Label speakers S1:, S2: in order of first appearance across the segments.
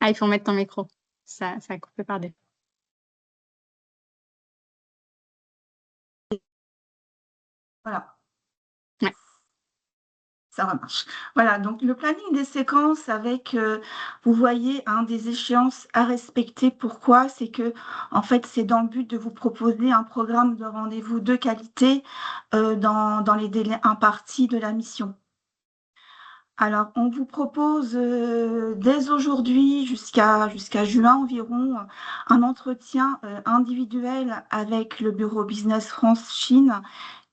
S1: Ah, il faut mettre ton micro. Ça a coupé par défaut.
S2: Voilà.
S1: Ouais.
S2: Ça remarche. Voilà, donc le planning des séquences avec, vous voyez, des échéances à respecter. Pourquoi? C'est que, en fait, c'est dans le but de vous proposer un programme de rendez-vous de qualité dans les délais impartis de la mission. Alors, on vous propose dès aujourd'hui jusqu'à juin environ un entretien individuel avec le bureau Business France-Chine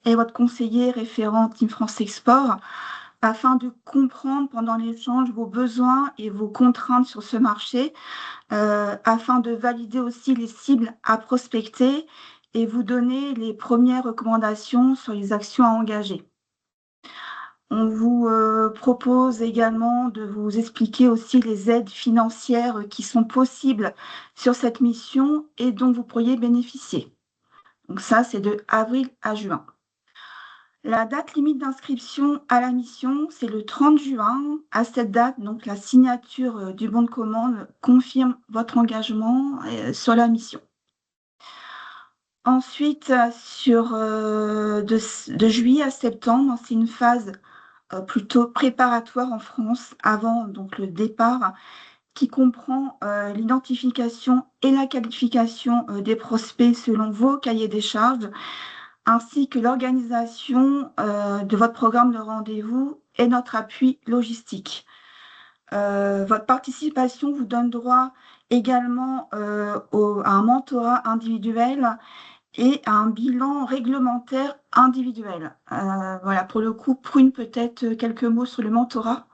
S2: et votre conseiller référent Team France Export afin de comprendre pendant l'échange vos besoins et vos contraintes sur ce marché, afin de valider aussi les cibles à prospecter et vous donner les premières recommandations sur les actions à engager. On vous propose également de vous expliquer aussi les aides financières qui sont possibles sur cette mission et dont vous pourriez bénéficier. Donc ça, c'est de avril à juin. La date limite d'inscription à la mission, c'est le 30 juin. À cette date, donc, la signature du bon de commande confirme votre engagement sur la mission. Ensuite, de juillet à septembre, c'est une phase plutôt préparatoire en France avant donc, le départ qui comprend l'identification et la qualification des prospects selon vos cahiers des charges, ainsi que l'organisation de votre programme de rendez-vous et notre appui logistique. Votre participation vous donne droit également à un mentorat individuel et à un bilan réglementaire individuel. Voilà, pour le coup, Prune, peut-être quelques mots sur le mentorat.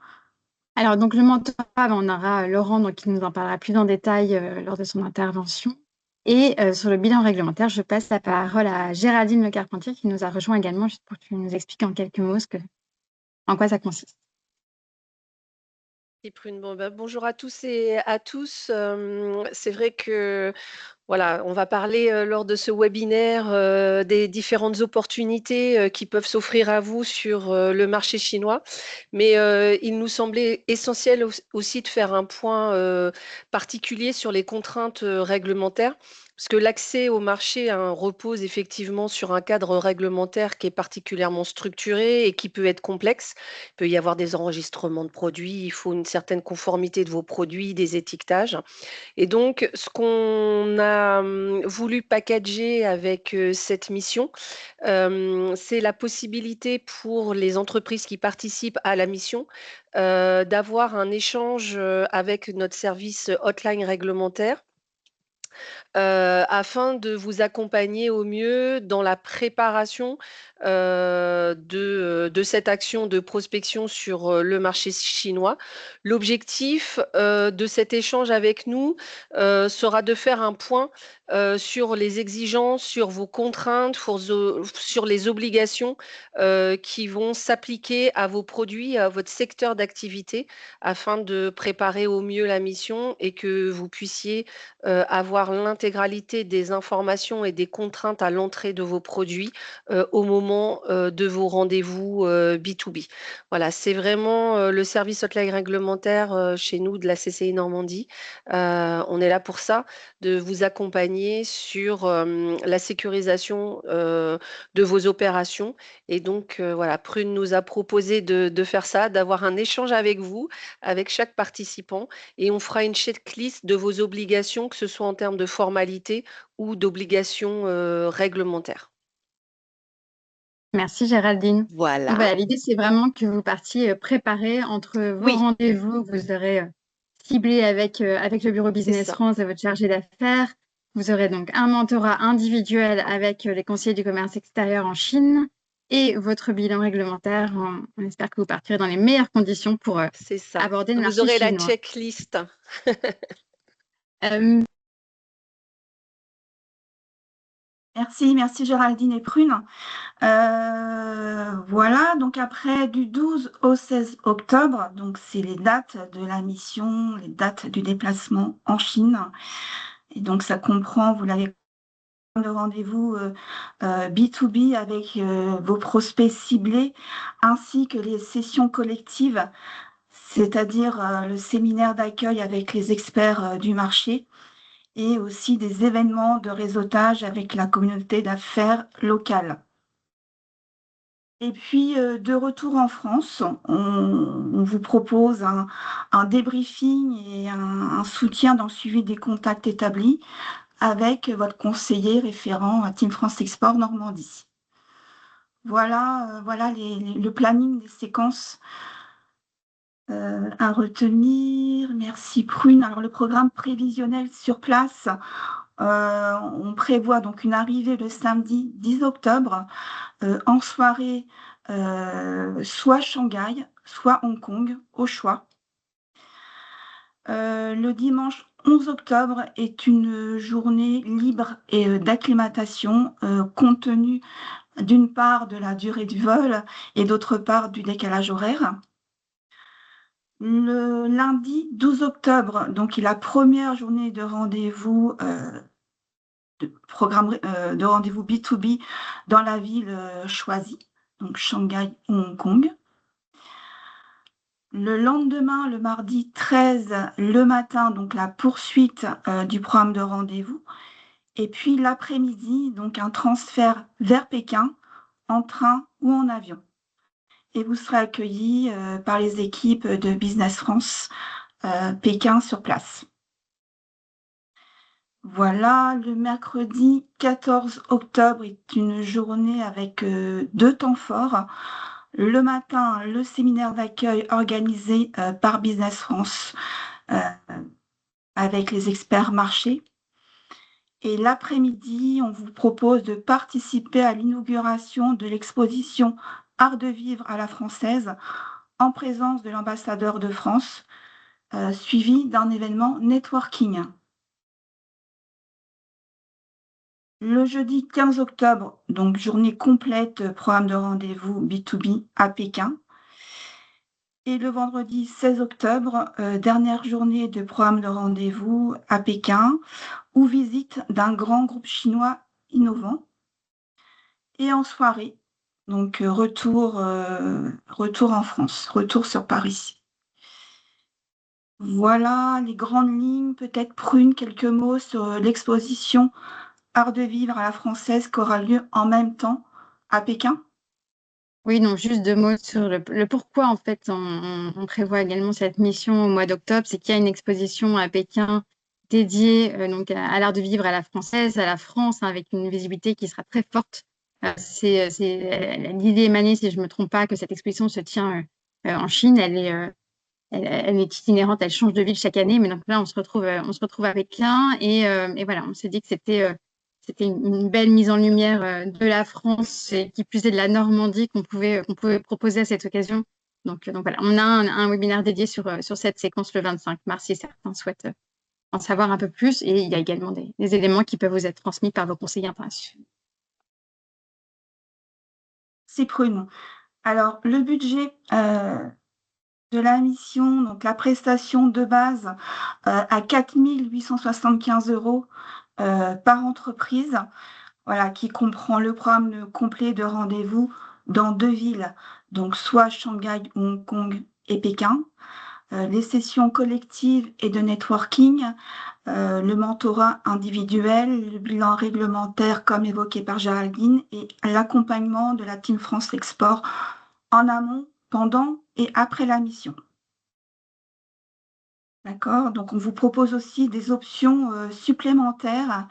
S1: Alors, donc, le mentorat, on aura Laurent donc, qui nous en parlera plus en détail lors de son intervention. Et sur le bilan réglementaire, je passe la parole à Géraldine Le Carpentier qui nous a rejoint également, juste pour que tu nous expliques en quelques mots en quoi ça consiste.
S3: Prune. Bon, bonjour à tous et à tous. C'est vrai que voilà, on va parler lors de ce webinaire des différentes opportunités qui peuvent s'offrir à vous sur le marché chinois. Mais il nous semblait essentiel aussi de faire un point particulier sur les contraintes réglementaires. Parce que l'accès au marché repose effectivement sur un cadre réglementaire qui est particulièrement structuré et qui peut être complexe. Il peut y avoir des enregistrements de produits, il faut une certaine conformité de vos produits, des étiquetages. Et donc, ce qu'on a voulu packager avec cette mission, c'est la possibilité pour les entreprises qui participent à la mission d'avoir un échange avec notre service hotline réglementaire afin de vous accompagner au mieux dans la préparation de cette action de prospection sur le marché chinois. L'objectif de cet échange avec nous sera de faire un point sur les exigences, sur vos contraintes, sur les obligations qui vont s'appliquer à vos produits, à votre secteur d'activité, afin de préparer au mieux la mission et que vous puissiez avoir l'intégralité des informations et des contraintes à l'entrée de vos produits au moment de vos rendez-vous B2B. Voilà, c'est vraiment le service hotline réglementaire chez nous de la CCI Normandie. On est là pour ça, de vous accompagner sur la sécurisation de vos opérations. Et donc, voilà, Prune nous a proposé de faire ça, d'avoir un échange avec vous, avec chaque participant, et on fera une checklist de vos obligations, que ce soit en termes de formalités ou d'obligations réglementaires.
S1: Merci Géraldine.
S3: Voilà.
S1: Donc, voilà, l'idée, c'est vraiment que vous partiez préparer entre vos
S3: Oui.
S1: rendez-vous que vous aurez ciblés avec le bureau Business
S3: ça.
S1: France et votre chargé d'affaires. Vous aurez donc un mentorat individuel avec les conseillers du commerce extérieur en Chine et votre bilan réglementaire. On espère que vous partirez dans les meilleures conditions pour
S3: C'est ça.
S1: aborder le
S3: Vous
S1: marché
S3: aurez la
S1: chinois.
S3: checklist.
S2: Merci Géraldine et Prune. Voilà, donc après du 12 au 16 octobre, donc c'est les dates de la mission, les dates du déplacement en Chine. Et donc ça comprend, vous l'avez le rendez-vous B2B avec vos prospects ciblés, ainsi que les sessions collectives. c'est-à-dire le séminaire d'accueil avec les experts du marché et aussi des événements de réseautage avec la communauté d'affaires locale. Et puis, de retour en France, on vous propose un débriefing et un soutien dans le suivi des contacts établis avec votre conseiller référent à Team France Export Normandie. Voilà, le planning des séquences à retenir. Merci Prune. Alors, le programme prévisionnel sur place, on prévoit donc une arrivée le samedi 10 octobre en soirée, soit Shanghai, soit Hong Kong, au choix. Le dimanche 11 octobre est une journée libre et d'acclimatation, compte tenu d'une part de la durée du vol et d'autre part du décalage horaire. Le lundi 12 octobre, donc la première journée de rendez-vous de rendez-vous B2B dans la ville choisie, donc Shanghai ou Hong Kong. Le lendemain, le mardi 13, le matin, donc la poursuite du programme de rendez-vous. Et puis l'après-midi, donc un transfert vers Pékin en train ou en avion. Et vous serez accueillis par les équipes de Business France Pékin sur place. Voilà, le mercredi 14 octobre est une journée avec 2 temps forts. Le matin, le séminaire d'accueil organisé par Business France avec les experts marchés. Et l'après-midi, on vous propose de participer à l'inauguration de l'exposition Art de vivre à la française en présence de l'ambassadeur de France, suivi d'un événement networking. Le jeudi 15 octobre, donc journée complète, programme de rendez-vous B2B à Pékin. Et le vendredi 16 octobre, dernière journée de programme de rendez-vous à Pékin, ou visite d'un grand groupe chinois innovant. Et en soirée, donc retour en France, retour sur Paris. Voilà les grandes lignes, peut-être Prune, quelques mots sur l'exposition Art de vivre à la française qui aura lieu en même temps à Pékin.
S1: Oui, donc juste 2 mots sur le pourquoi en fait on prévoit également cette mission au mois d'octobre. C'est qu'il y a une exposition à Pékin dédiée donc à l'art de vivre à la française, à la France, avec une visibilité qui sera très forte. C'est l'idée émanée, si je me trompe pas, que cette exposition se tient en Chine. Elle est itinérante, elle change de ville chaque année, mais donc là on se retrouve à Pékin et voilà, on s'est dit que c'était une belle mise en lumière de la France et qui plus est de la Normandie qu'on pouvait proposer à cette occasion. Donc voilà, on a un webinaire dédié sur cette séquence le 25 mars si certains souhaitent en savoir un peu plus. Et il y a également des éléments qui peuvent vous être transmis par vos conseillers internationaux.
S2: C'est Prune. Alors, le budget de la mission, donc la prestation de base à 4 875 € par entreprise, voilà, qui comprend le programme complet de rendez-vous dans 2 villes, donc soit Shanghai, Hong Kong et Pékin, les sessions collectives et de networking, le mentorat individuel, le bilan réglementaire comme évoqué par Géraldine et l'accompagnement de la Team France Export en amont, pendant et après la mission. D'accord? Donc on vous propose aussi des options supplémentaires,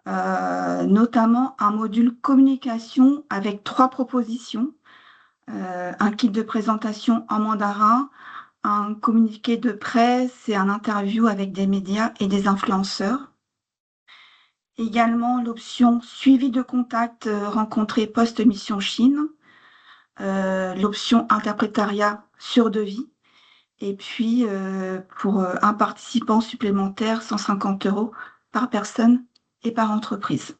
S2: notamment un module communication avec 3 propositions, un kit de présentation en mandarin, un communiqué de presse et un interview avec des médias et des influenceurs. Également l'option suivi de contact rencontré post-mission Chine, l'option interprétariat sur devis, et puis pour un participant supplémentaire, 150 € par personne et par entreprise.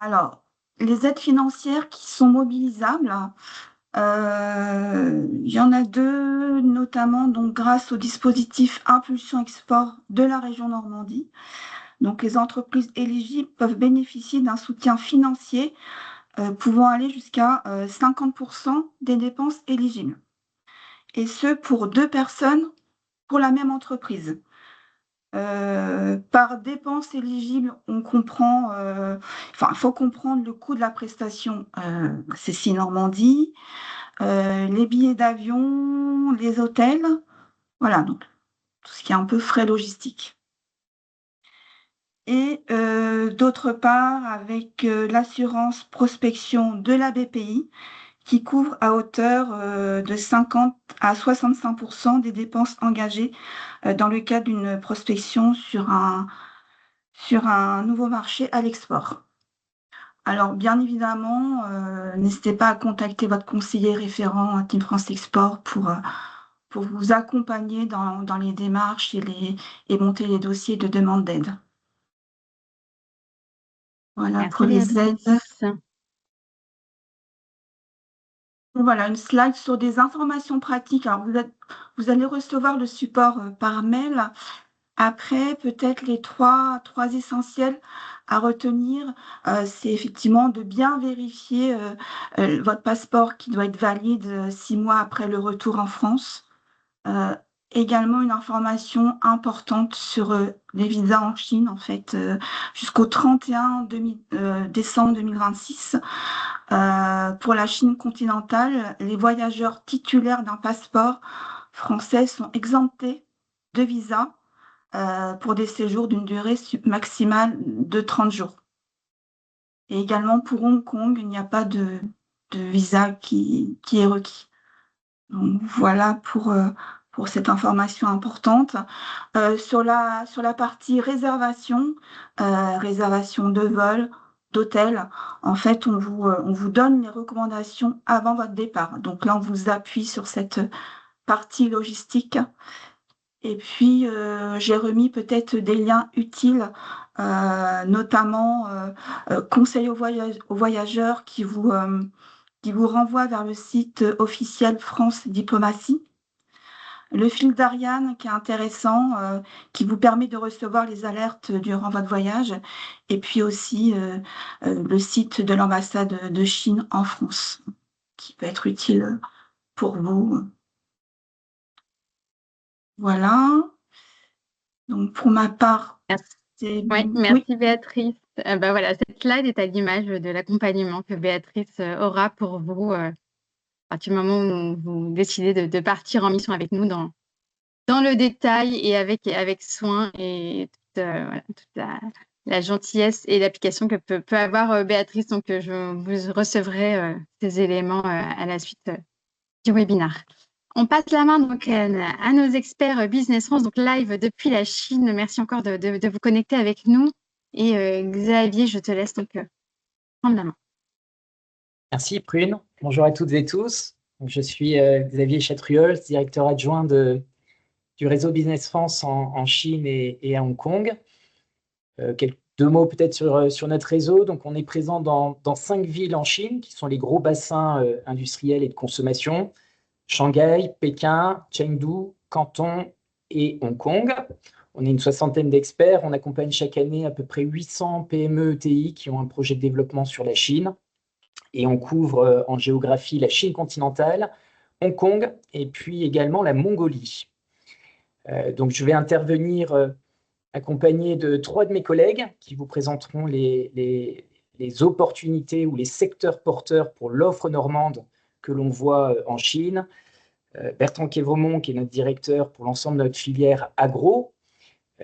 S2: Alors, les aides financières qui sont mobilisables, il y en a 2, notamment donc grâce au dispositif Impulsion Export de la région Normandie. Donc, les entreprises éligibles peuvent bénéficier d'un soutien financier pouvant aller jusqu'à 50% des dépenses éligibles. Et ce, pour 2 personnes pour la même entreprise. Par dépenses éligibles, on comprend, il faut comprendre le coût de la prestation, CCI Normandie, les billets d'avion, les hôtels, voilà, donc tout ce qui est un peu frais logistiques. Et d'autre part, avec l'assurance prospection de la BPI, qui couvre à hauteur de 50 à 65% des dépenses engagées dans le cadre d'une prospection sur un nouveau marché à l'export. Alors, bien évidemment, n'hésitez pas à contacter votre conseiller référent à Team France Export pour vous accompagner dans les démarches et monter les dossiers de demande d'aide. Voilà
S1: Merci
S2: pour les aides.
S1: Béatrice.
S2: Voilà, une slide sur des informations pratiques. Alors, vous allez recevoir le support par mail. Après, peut-être les trois essentiels à retenir, c'est effectivement de bien vérifier votre passeport qui doit être valide 6 mois après le retour en France. Également une information importante sur les visas en Chine, en fait, jusqu'au 31 décembre 2026. Pour la Chine continentale, les voyageurs titulaires d'un passeport français sont exemptés de visa pour des séjours d'une durée maximale de 30 jours. Et également pour Hong Kong, il n'y a pas de visa qui est requis. Donc voilà pour cette information importante. Sur la partie réservation, réservation de vol, d'hôtel, en fait, on vous donne les recommandations avant votre départ. Donc là, on vous appuie sur cette partie logistique. Et puis, j'ai remis peut-être des liens utiles, notamment conseils aux voyageurs qui vous renvoie vers le site officiel France Diplomatie. Le fil d'Ariane qui est intéressant, qui vous permet de recevoir les alertes durant votre voyage. Et puis aussi le site de l'ambassade de Chine en France, qui peut être utile pour vous. Voilà. Donc, pour ma part,
S1: merci.
S2: oui.
S1: Merci Béatrice. Voilà, cette slide est à l'image de l'accompagnement que Béatrice aura pour vous à partir du moment où vous décidez de partir en mission avec nous dans le détail et avec soin et toute la gentillesse et l'application que peut avoir Béatrice. Donc, je vous recevrai ces éléments à la suite du webinaire. On passe la main donc à nos experts Business France, donc live depuis la Chine. Merci encore de vous connecter avec nous. Et Xavier, je te laisse donc prendre la main.
S4: Merci Prune. Bonjour à toutes et tous. Donc, je suis Xavier Chatruol, directeur adjoint du réseau Business France en Chine et à Hong Kong. Deux mots peut-être sur notre réseau. Donc, on est présent dans 5 villes en Chine, qui sont les gros bassins industriels et de consommation. Shanghai, Pékin, Chengdu, Canton et Hong Kong. On est une 60aine d'experts. On accompagne chaque année à peu près 800 PME ETI qui ont un projet de développement sur la Chine. Et on couvre en géographie la Chine continentale, Hong Kong et puis également la Mongolie. Donc, je vais intervenir accompagné de 3 de mes collègues qui vous présenteront les opportunités ou les secteurs porteurs pour l'offre normande que l'on voit en Chine. Bertrand Quévremont, qui est notre directeur pour l'ensemble de notre filière agro.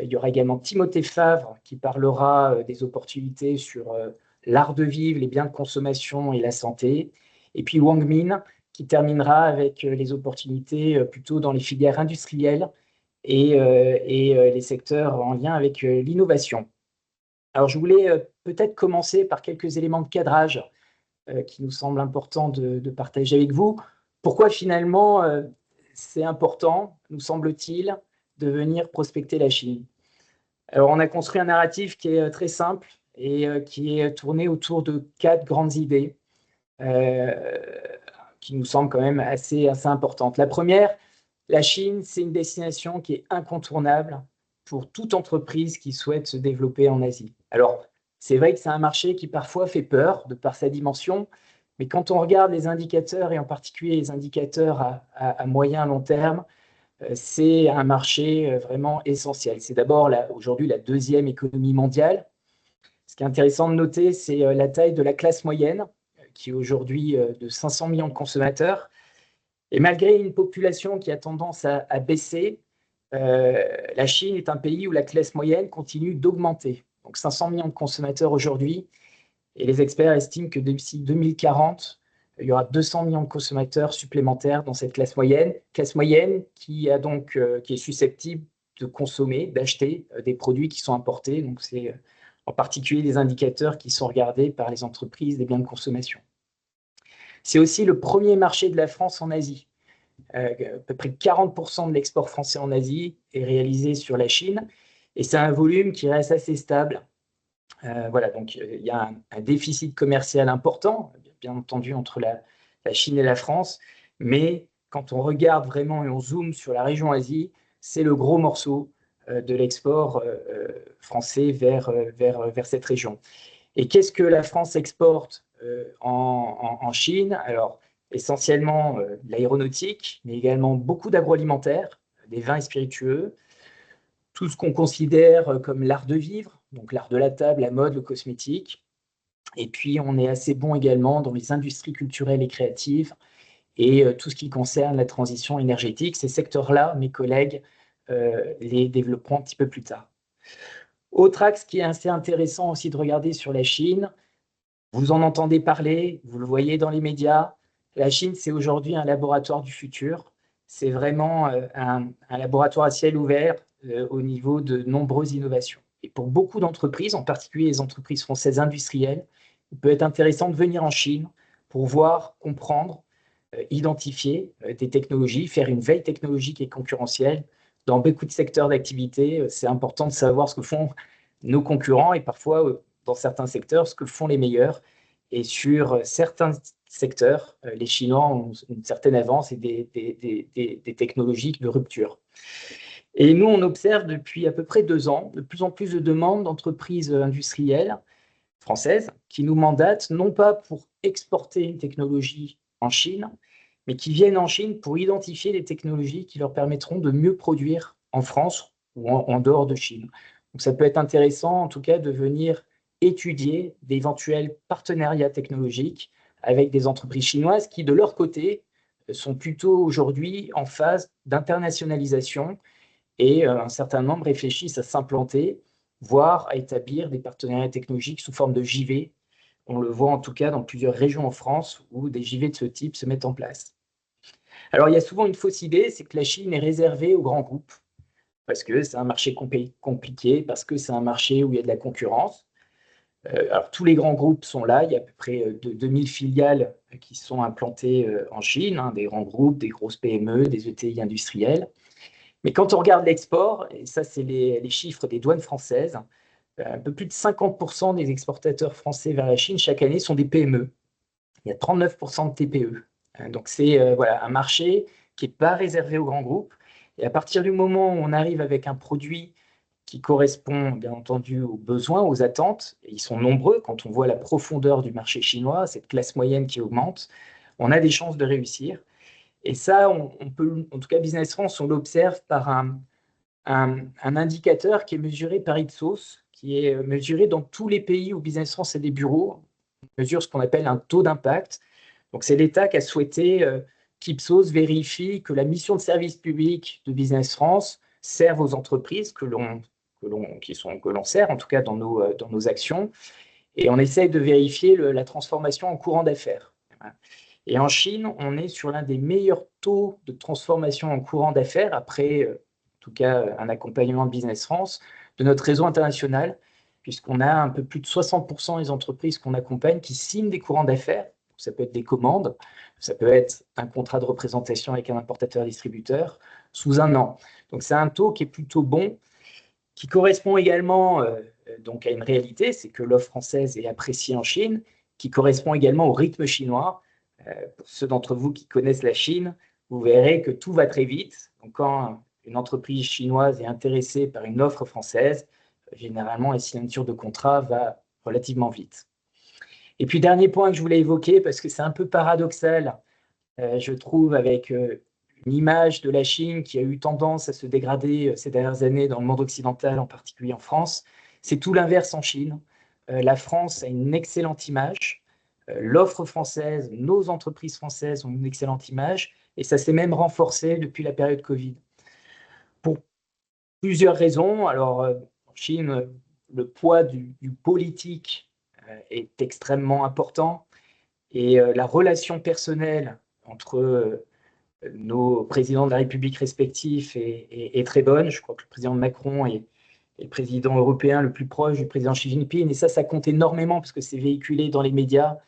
S4: Il y aura également Timothée Favre, qui parlera des opportunités sur l'art de vivre, les biens de consommation et la santé. Et puis Wang Min, qui terminera avec les opportunités plutôt dans les filières industrielles et les secteurs en lien avec l'innovation. Alors, je voulais peut-être commencer par quelques éléments de cadrage qui nous semblent importants de partager avec vous. Pourquoi finalement c'est important, nous semble-t-il, de venir prospecter la Chine? Alors, on a construit un narratif qui est très simple et qui est tourné autour de 4 grandes idées qui nous semblent quand même assez importantes. La première, la Chine, c'est une destination qui est incontournable pour toute entreprise qui souhaite se développer en Asie. Alors, C'est vrai que c'est un marché qui parfois fait peur de par sa dimension, mais quand on regarde les indicateurs, et en particulier les indicateurs à moyen long terme, c'est un marché vraiment essentiel. C'est d'abord aujourd'hui la deuxième économie mondiale. Ce qui est intéressant de noter, c'est la taille de la classe moyenne, qui est aujourd'hui de 500 millions de consommateurs. Et malgré une population qui a tendance à baisser, la Chine est un pays où la classe moyenne continue d'augmenter. Donc 500 millions de consommateurs aujourd'hui, et les experts estiment que d'ici 2040, il y aura 200 millions de consommateurs supplémentaires dans cette classe moyenne qui est susceptible de consommer, d'acheter des produits qui sont importés. Donc c'est en particulier des indicateurs qui sont regardés par les entreprises des biens de consommation. C'est aussi le premier marché de la France en Asie. À peu près 40% de l'export français en Asie est réalisé sur la Chine, et c'est un volume qui reste assez stable. Voilà, donc il y a un déficit commercial important, bien entendu, entre la Chine et la France, mais quand on regarde vraiment et on zoome sur la région Asie, c'est le gros morceau de l'export français vers cette région. Et qu'est-ce que la France exporte en Chine? Alors, essentiellement l'aéronautique, mais également beaucoup d'agroalimentaire, des vins et spiritueux, tout ce qu'on considère comme l'art de vivre, donc l'art de la table, la mode, le cosmétique. Et puis, on est assez bon également dans les industries culturelles et créatives et tout ce qui concerne la transition énergétique. Ces secteurs-là, mes collègues les développeront un petit peu plus tard. Autre axe qui est assez intéressant aussi de regarder sur la Chine, vous en entendez parler, vous le voyez dans les médias, la Chine, c'est aujourd'hui un laboratoire du futur. C'est vraiment un laboratoire à ciel ouvert au niveau de nombreuses innovations. Et pour beaucoup d'entreprises, en particulier les entreprises françaises industrielles, il peut être intéressant de venir en Chine pour voir, comprendre, identifier des technologies, faire une veille technologique et concurrentielle. Dans beaucoup de secteurs d'activité, c'est important de savoir ce que font nos concurrents et parfois, dans certains secteurs, ce que font les meilleurs. Et sur certains secteurs, les Chinois ont une certaine avance et des technologies de rupture. Et nous, on observe depuis à peu près 2 ans de plus en plus de demandes d'entreprises industrielles françaises qui nous mandatent, non pas pour exporter une technologie en Chine, mais qui viennent en Chine pour identifier les technologies qui leur permettront de mieux produire en France ou en dehors de Chine. Donc ça peut être intéressant, en tout cas, de venir étudier d'éventuels partenariats technologiques avec des entreprises chinoises qui, de leur côté, sont plutôt aujourd'hui en phase d'internationalisation et un certain nombre réfléchissent à s'implanter, voire à établir des partenariats technologiques sous forme de JV. On le voit en tout cas dans plusieurs régions en France où des JV de ce type se mettent en place. Alors, il y a souvent une fausse idée, c'est que la Chine est réservée aux grands groupes, parce que c'est un marché compliqué, parce que c'est un marché où il y a de la concurrence. Alors, tous les grands groupes sont là, il y a à peu près 2000 filiales qui sont implantées en Chine, hein, des grands groupes, des grosses PME, des ETI industriels. Mais quand on regarde l'export, et ça c'est les chiffres des douanes françaises, un peu plus de 50% des exportateurs français vers la Chine chaque année sont des PME. Il y a 39% de TPE. Donc c'est voilà, un marché qui n'est pas réservé aux grands groupes. Et à partir du moment où on arrive avec un produit qui correspond bien entendu aux besoins, aux attentes, et ils sont nombreux quand on voit la profondeur du marché chinois, cette classe moyenne qui augmente, on a des chances de réussir. Et ça, on peut, en tout cas Business France, on l'observe par un indicateur qui est mesuré par Ipsos, qui est mesuré dans tous les pays où Business France a des bureaux. On mesure ce qu'on appelle un taux d'impact. Donc c'est l'État qui a souhaité qu'Ipsos vérifie que la mission de service public de Business France serve aux entreprises que l'on sert, en tout cas dans nos actions. Et on essaye de vérifier la transformation en courant d'affaires. Et en Chine, on est sur l'un des meilleurs taux de transformation en courant d'affaires, après, en tout cas, un accompagnement de Business France, de notre réseau international, puisqu'on a un peu plus de 60% des entreprises qu'on accompagne qui signent des courants d'affaires. Ça peut être des commandes, ça peut être un contrat de représentation avec un importateur-distributeur sous 1 an. Donc c'est un taux qui est plutôt bon, qui correspond également donc à une réalité, c'est que l'offre française est appréciée en Chine, qui correspond également au rythme chinois. Pour ceux d'entre vous qui connaissent la Chine, vous verrez que tout va très vite. Donc, quand une entreprise chinoise est intéressée par une offre française, généralement, la signature de contrat va relativement vite. Et puis, dernier point que je voulais évoquer, parce que c'est un peu paradoxal, je trouve, avec une image de la Chine qui a eu tendance à se dégrader ces dernières années dans le monde occidental, en particulier en France. C'est tout l'inverse en Chine. La France a une excellente image. L'offre française, nos entreprises françaises ont une excellente image, et ça s'est même renforcé depuis la période Covid. Pour plusieurs raisons. Alors, en Chine, le poids du politique est extrêmement important, et la relation personnelle entre nos présidents de la République respectifs est très bonne. Je crois que le président Macron est le président européen le plus proche du président Xi Jinping, et ça compte énormément parce que c'est véhiculé dans les médias,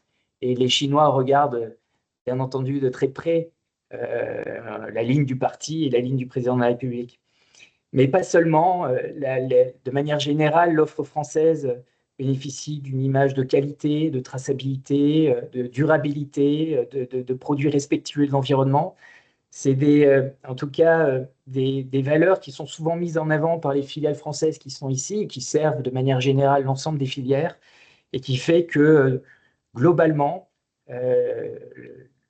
S4: et les Chinois regardent bien entendu de très près la ligne du parti et la ligne du président de la République. Mais pas seulement. De manière générale, l'offre française bénéficie d'une image de qualité, de traçabilité, de durabilité, de produits respectueux de l'environnement. C'est en tout cas des valeurs qui sont souvent mises en avant par les filiales françaises qui sont ici et qui servent de manière générale l'ensemble des filières, et qui fait que globalement,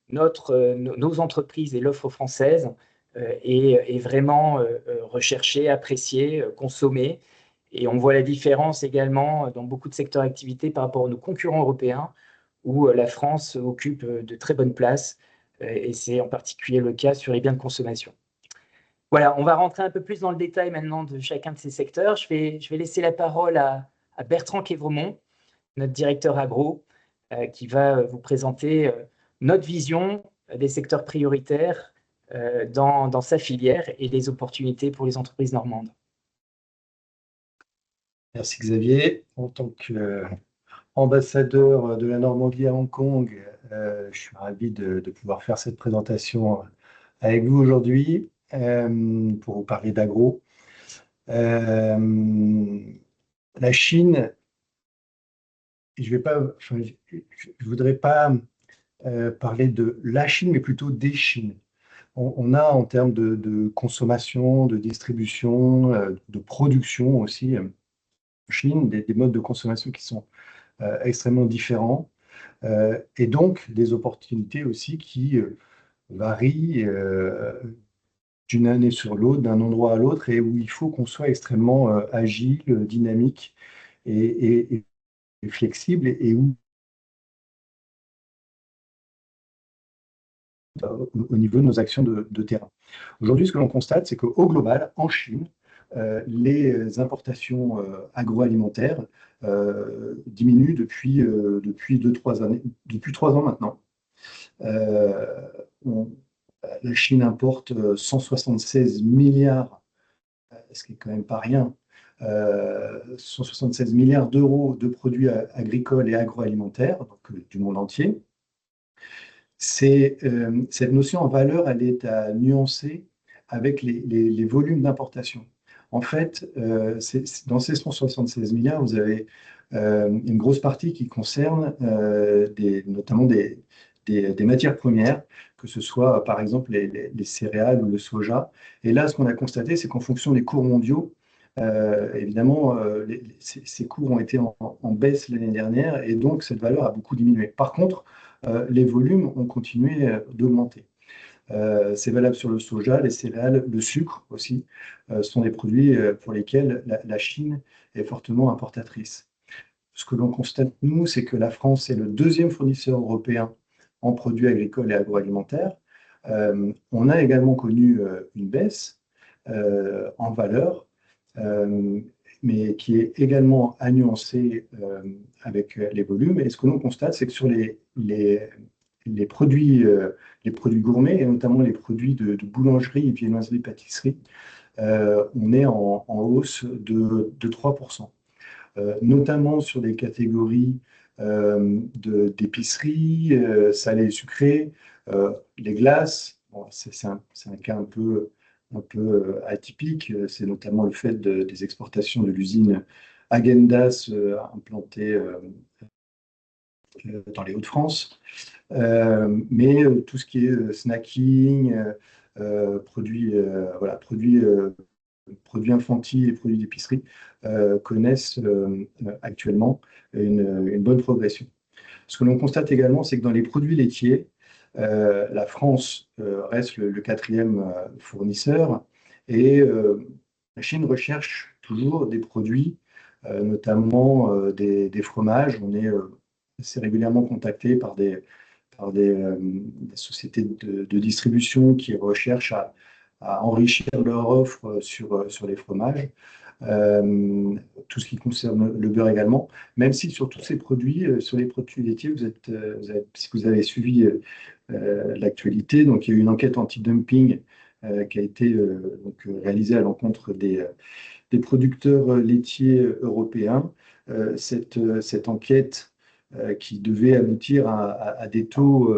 S4: nos entreprises et l'offre française est vraiment recherchée, appréciée, consommée. Et on voit la différence également dans beaucoup de secteurs d'activité par rapport à nos concurrents européens, où la France occupe de très bonnes places, et c'est en particulier le cas sur les biens de consommation. Voilà, on va rentrer un peu plus dans le détail maintenant de chacun de ces secteurs. Je vais laisser la parole à Bertrand Quévremont, notre directeur agro, qui va vous présenter notre vision des secteurs prioritaires dans sa filière et les opportunités pour les entreprises normandes.
S5: Merci Xavier. En tant qu'ambassadeur de la Normandie à Hong Kong, je suis ravi de pouvoir faire cette présentation avec vous aujourd'hui pour vous parler d'agro. La Chine, je ne voudrais pas parler de la Chine, mais plutôt des Chines. On a en termes de consommation, de distribution, de production aussi, en Chine, des modes de consommation qui sont extrêmement différents, et donc des opportunités aussi qui varient d'une année sur l'autre, d'un endroit à l'autre, et où il faut qu'on soit extrêmement agile, dynamique et flexible, et où au niveau de nos actions de terrain. Aujourd'hui, ce que l'on constate, c'est qu'au global, en Chine, les importations agroalimentaires diminuent depuis 2-3 années, depuis 3 ans maintenant. La Chine importe 176 milliards, ce qui est quand même pas rien, 176 milliards d'euros de produits agricoles et agroalimentaires, donc du monde entier. Cette notion en valeur, elle est à nuancer avec les volumes d'importation. En fait, dans ces 176 milliards, vous avez une grosse partie qui concerne notamment des matières premières, que ce soit par exemple les céréales ou le soja. Et là, ce qu'on a constaté, c'est qu'en fonction des cours mondiaux, évidemment, ces cours ont été en baisse l'année dernière, et donc cette valeur a beaucoup diminué. Par contre, les volumes ont continué d'augmenter. C'est valable sur le soja, les céréales, le sucre aussi, sont des produits pour lesquels la Chine est fortement importatrice. Ce que l'on constate, nous, c'est que la France est le deuxième fournisseur européen en produits agricoles et agroalimentaires. On a également connu une baisse en valeur, mais qui est également à nuancer avec les volumes. Et ce que l'on constate, c'est que sur les produits gourmets, et notamment les produits de boulangerie, viennoiserie, pâtisserie, on est en hausse de 3%. Notamment sur des catégories d'épicerie, salé et sucré, les glaces. Bon, c'est un cas un peu atypique. C'est notamment le fait des exportations de l'usine Häagen-Dazs implantée dans les Hauts-de-France. Mais tout ce qui est snacking, produits produits infantiles et produits d'épicerie connaissent actuellement une bonne progression. Ce que l'on constate également, c'est que dans les produits laitiers, la France reste le quatrième fournisseur et la Chine recherche toujours des produits, notamment des fromages. On est assez régulièrement contacté par des sociétés de distribution qui recherchent à enrichir leur offre sur les fromages. Tout ce qui concerne le beurre également, même si sur tous ces produits, sur les produits laitiers, si vous avez suivi l'actualité, donc il y a eu une enquête anti-dumping qui a été réalisée à l'encontre des producteurs laitiers européens. Cette enquête qui devait aboutir à des taux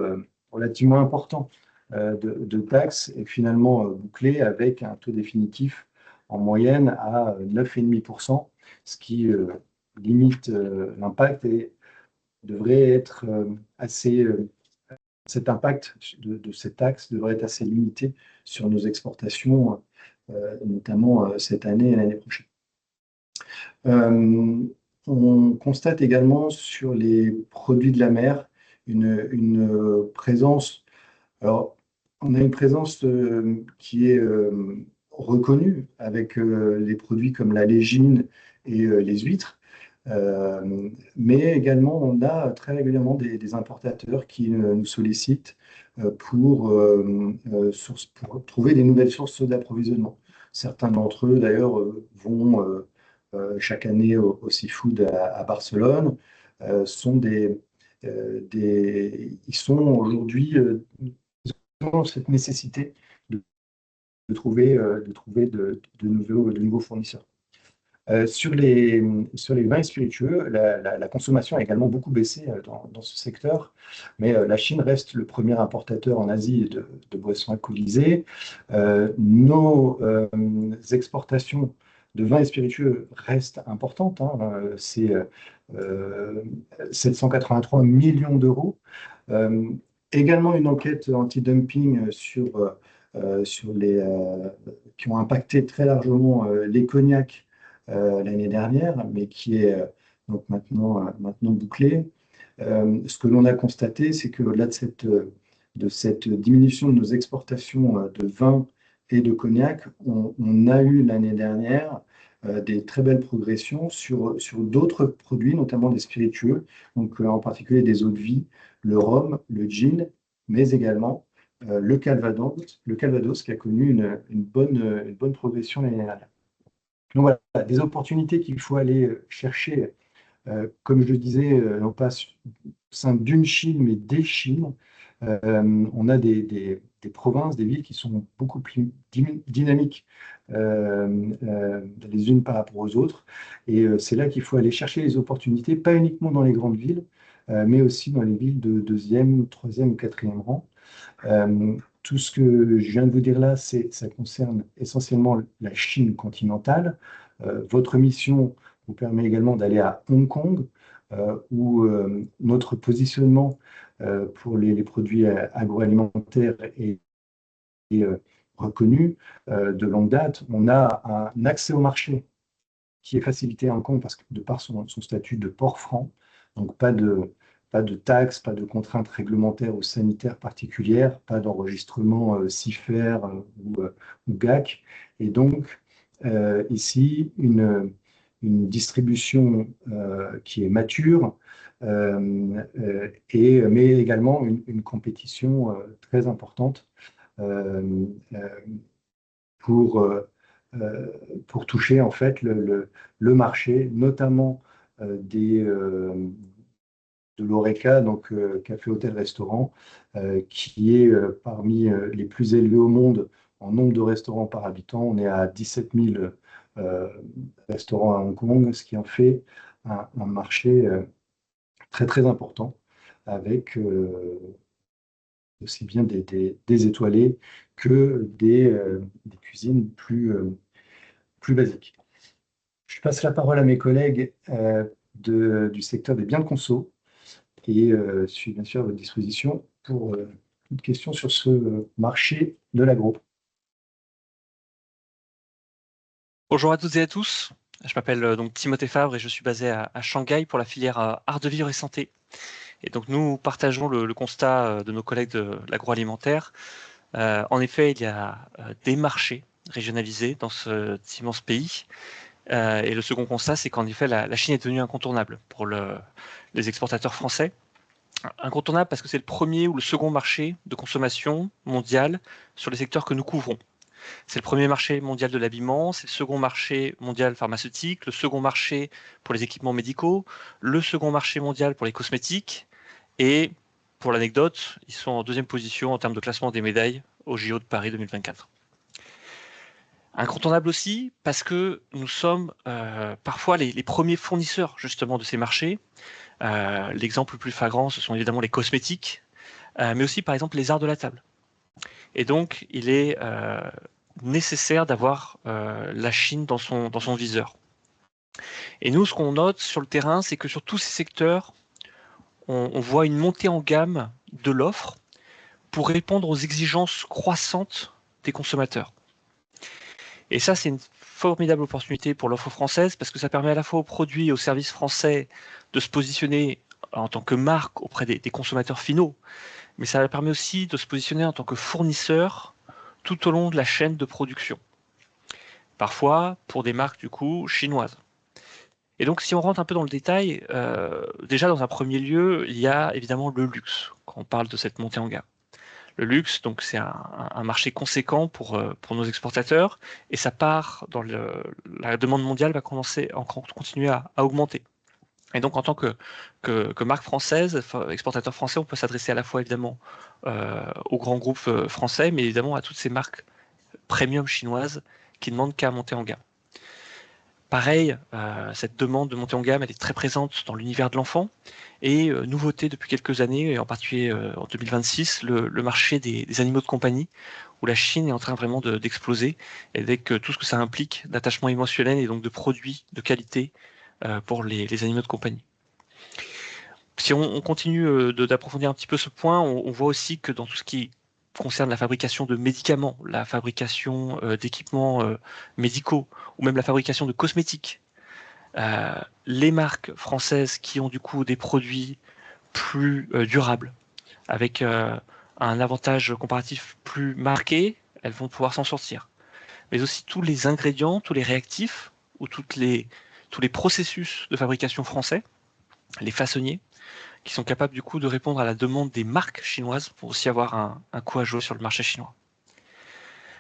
S5: relativement importants de taxes est finalement bouclée avec un taux définitif en moyenne à 9,5%, ce qui limite l'impact et devrait être assez. Cet impact de cette taxe devrait être assez limité sur nos exportations, notamment cette année et l'année prochaine. On constate également sur les produits de la mer une présence. Alors, on a une présence qui est reconnue avec les produits comme la légine et les huîtres. Mais également, on a très régulièrement des importateurs qui nous sollicitent pour trouver des nouvelles sources d'approvisionnement. Certains d'entre eux, d'ailleurs, vont chaque année au Seafood à Barcelone. Ils sont aujourd'hui cette nécessité de trouver de nouveaux fournisseurs. Sur les vins et spiritueux, la consommation a également beaucoup baissé dans ce secteur, mais la Chine reste le premier importateur en Asie de boissons alcoolisées. Nos exportations de vins et spiritueux restent importantes, hein, c'est 783 millions d'euros. Également une enquête anti-dumping qui ont impacté très largement les cognacs l'année dernière, mais qui est donc maintenant bouclée. Ce que l'on a constaté, c'est qu'au-delà de cette diminution de nos exportations de vin et de cognac, on a eu l'année dernière des très belles progressions sur d'autres produits, notamment des spiritueux, donc en particulier des eaux de vie, le rhum, le gin, mais également le Calvados qui a connu une bonne progression l'année dernière. Donc voilà, des opportunités qu'il faut aller chercher, comme je le disais, non pas au sein d'une Chine, mais des Chines. On a des provinces, des villes qui sont beaucoup plus dynamiques les unes par rapport aux autres. Et c'est là qu'il faut aller chercher les opportunités, pas uniquement dans les grandes villes, mais aussi dans les villes de deuxième, troisième ou quatrième rang. Tout ce que je viens de vous dire là, ça concerne essentiellement la Chine continentale. Votre mission vous permet également d'aller à Hong Kong, où notre positionnement pour les produits agroalimentaires est reconnu de longue date. On a un accès au marché qui est facilité à Hong Kong parce que de par son statut de port franc, donc pas de taxes, pas de contraintes réglementaires ou sanitaires particulières, pas d'enregistrement CIFER ou GAC. Et donc, ici, une distribution qui est mature, mais également une compétition très importante pour toucher en fait le marché, notamment de l'Horeca, donc café, hôtel, restaurant, qui est parmi les plus élevés au monde en nombre de restaurants par habitant. On est à 17 000 restaurants à Hong Kong, ce qui en fait un marché très très important, avec aussi bien des étoilés que des cuisines plus basiques. Je passe la parole à mes collègues du secteur des biens de conso et suis bien sûr à votre disposition pour toute question sur ce marché de l'agro.
S6: Bonjour à toutes et à tous. Je m'appelle donc Timothée Fabre et je suis basé à Shanghai pour la filière art de vivre et santé. Et donc nous partageons le constat de nos collègues de l'agroalimentaire. En effet, il y a des marchés régionalisés dans cet immense pays. Et le second constat, c'est qu'en effet, la Chine est devenue incontournable pour les exportateurs français. Incontournable parce que c'est le premier ou le second marché de consommation mondial sur les secteurs que nous couvrons. C'est le premier marché mondial de l'habillement, c'est le second marché mondial pharmaceutique, le second marché pour les équipements médicaux, le second marché mondial pour les cosmétiques. Et pour l'anecdote, ils sont en deuxième position en termes de classement des médailles au JO de Paris 2024. Incontournable aussi parce que nous sommes parfois les premiers fournisseurs justement de ces marchés. L'exemple le plus flagrant, ce sont évidemment les cosmétiques, mais aussi par exemple les arts de la table. Et donc, il est nécessaire d'avoir la Chine dans son viseur. Et nous, ce qu'on note sur le terrain, c'est que sur tous ces secteurs, on voit une montée en gamme de l'offre pour répondre aux exigences croissantes des consommateurs. Et ça, c'est une formidable opportunité pour l'offre française parce que ça permet à la fois aux produits et aux services français de se positionner en tant que marque auprès des consommateurs finaux, mais ça permet aussi de se positionner en tant que fournisseur tout au long de la chaîne de production. Parfois pour des marques du coup chinoises. Et donc si on rentre un peu dans le détail, déjà dans un premier lieu, il y a évidemment le luxe, quand on parle de cette montée en gamme. Le luxe, donc c'est un marché conséquent pour nos exportateurs, et ça part dans la demande mondiale va continuer à augmenter. Et donc en tant que marque française, exportateur français, on peut s'adresser à la fois évidemment aux grands groupes français, mais évidemment à toutes ces marques premium chinoises qui demandent qu'à monter en gamme. Pareil, cette demande de montée en gamme, elle est très présente dans l'univers de l'enfant. Et nouveauté depuis quelques années, et en particulier en 2026, le marché des animaux de compagnie, où la Chine est en train vraiment d'exploser, avec tout ce que ça implique d'attachement émotionnel et donc de produits de qualité pour les animaux de compagnie. Si on continue d'approfondir un petit peu ce point, on voit aussi que dans tout ce qui concerne la fabrication de médicaments, la fabrication d'équipements médicaux, ou même la fabrication de cosmétiques, les marques françaises qui ont du coup des produits plus durables, avec un avantage comparatif plus marqué, elles vont pouvoir s'en sortir. Mais aussi tous les ingrédients, tous les réactifs, ou tous les processus de fabrication français, les façonniers, qui sont capables du coup de répondre à la demande des marques chinoises pour aussi avoir un coup à jouer sur le marché chinois.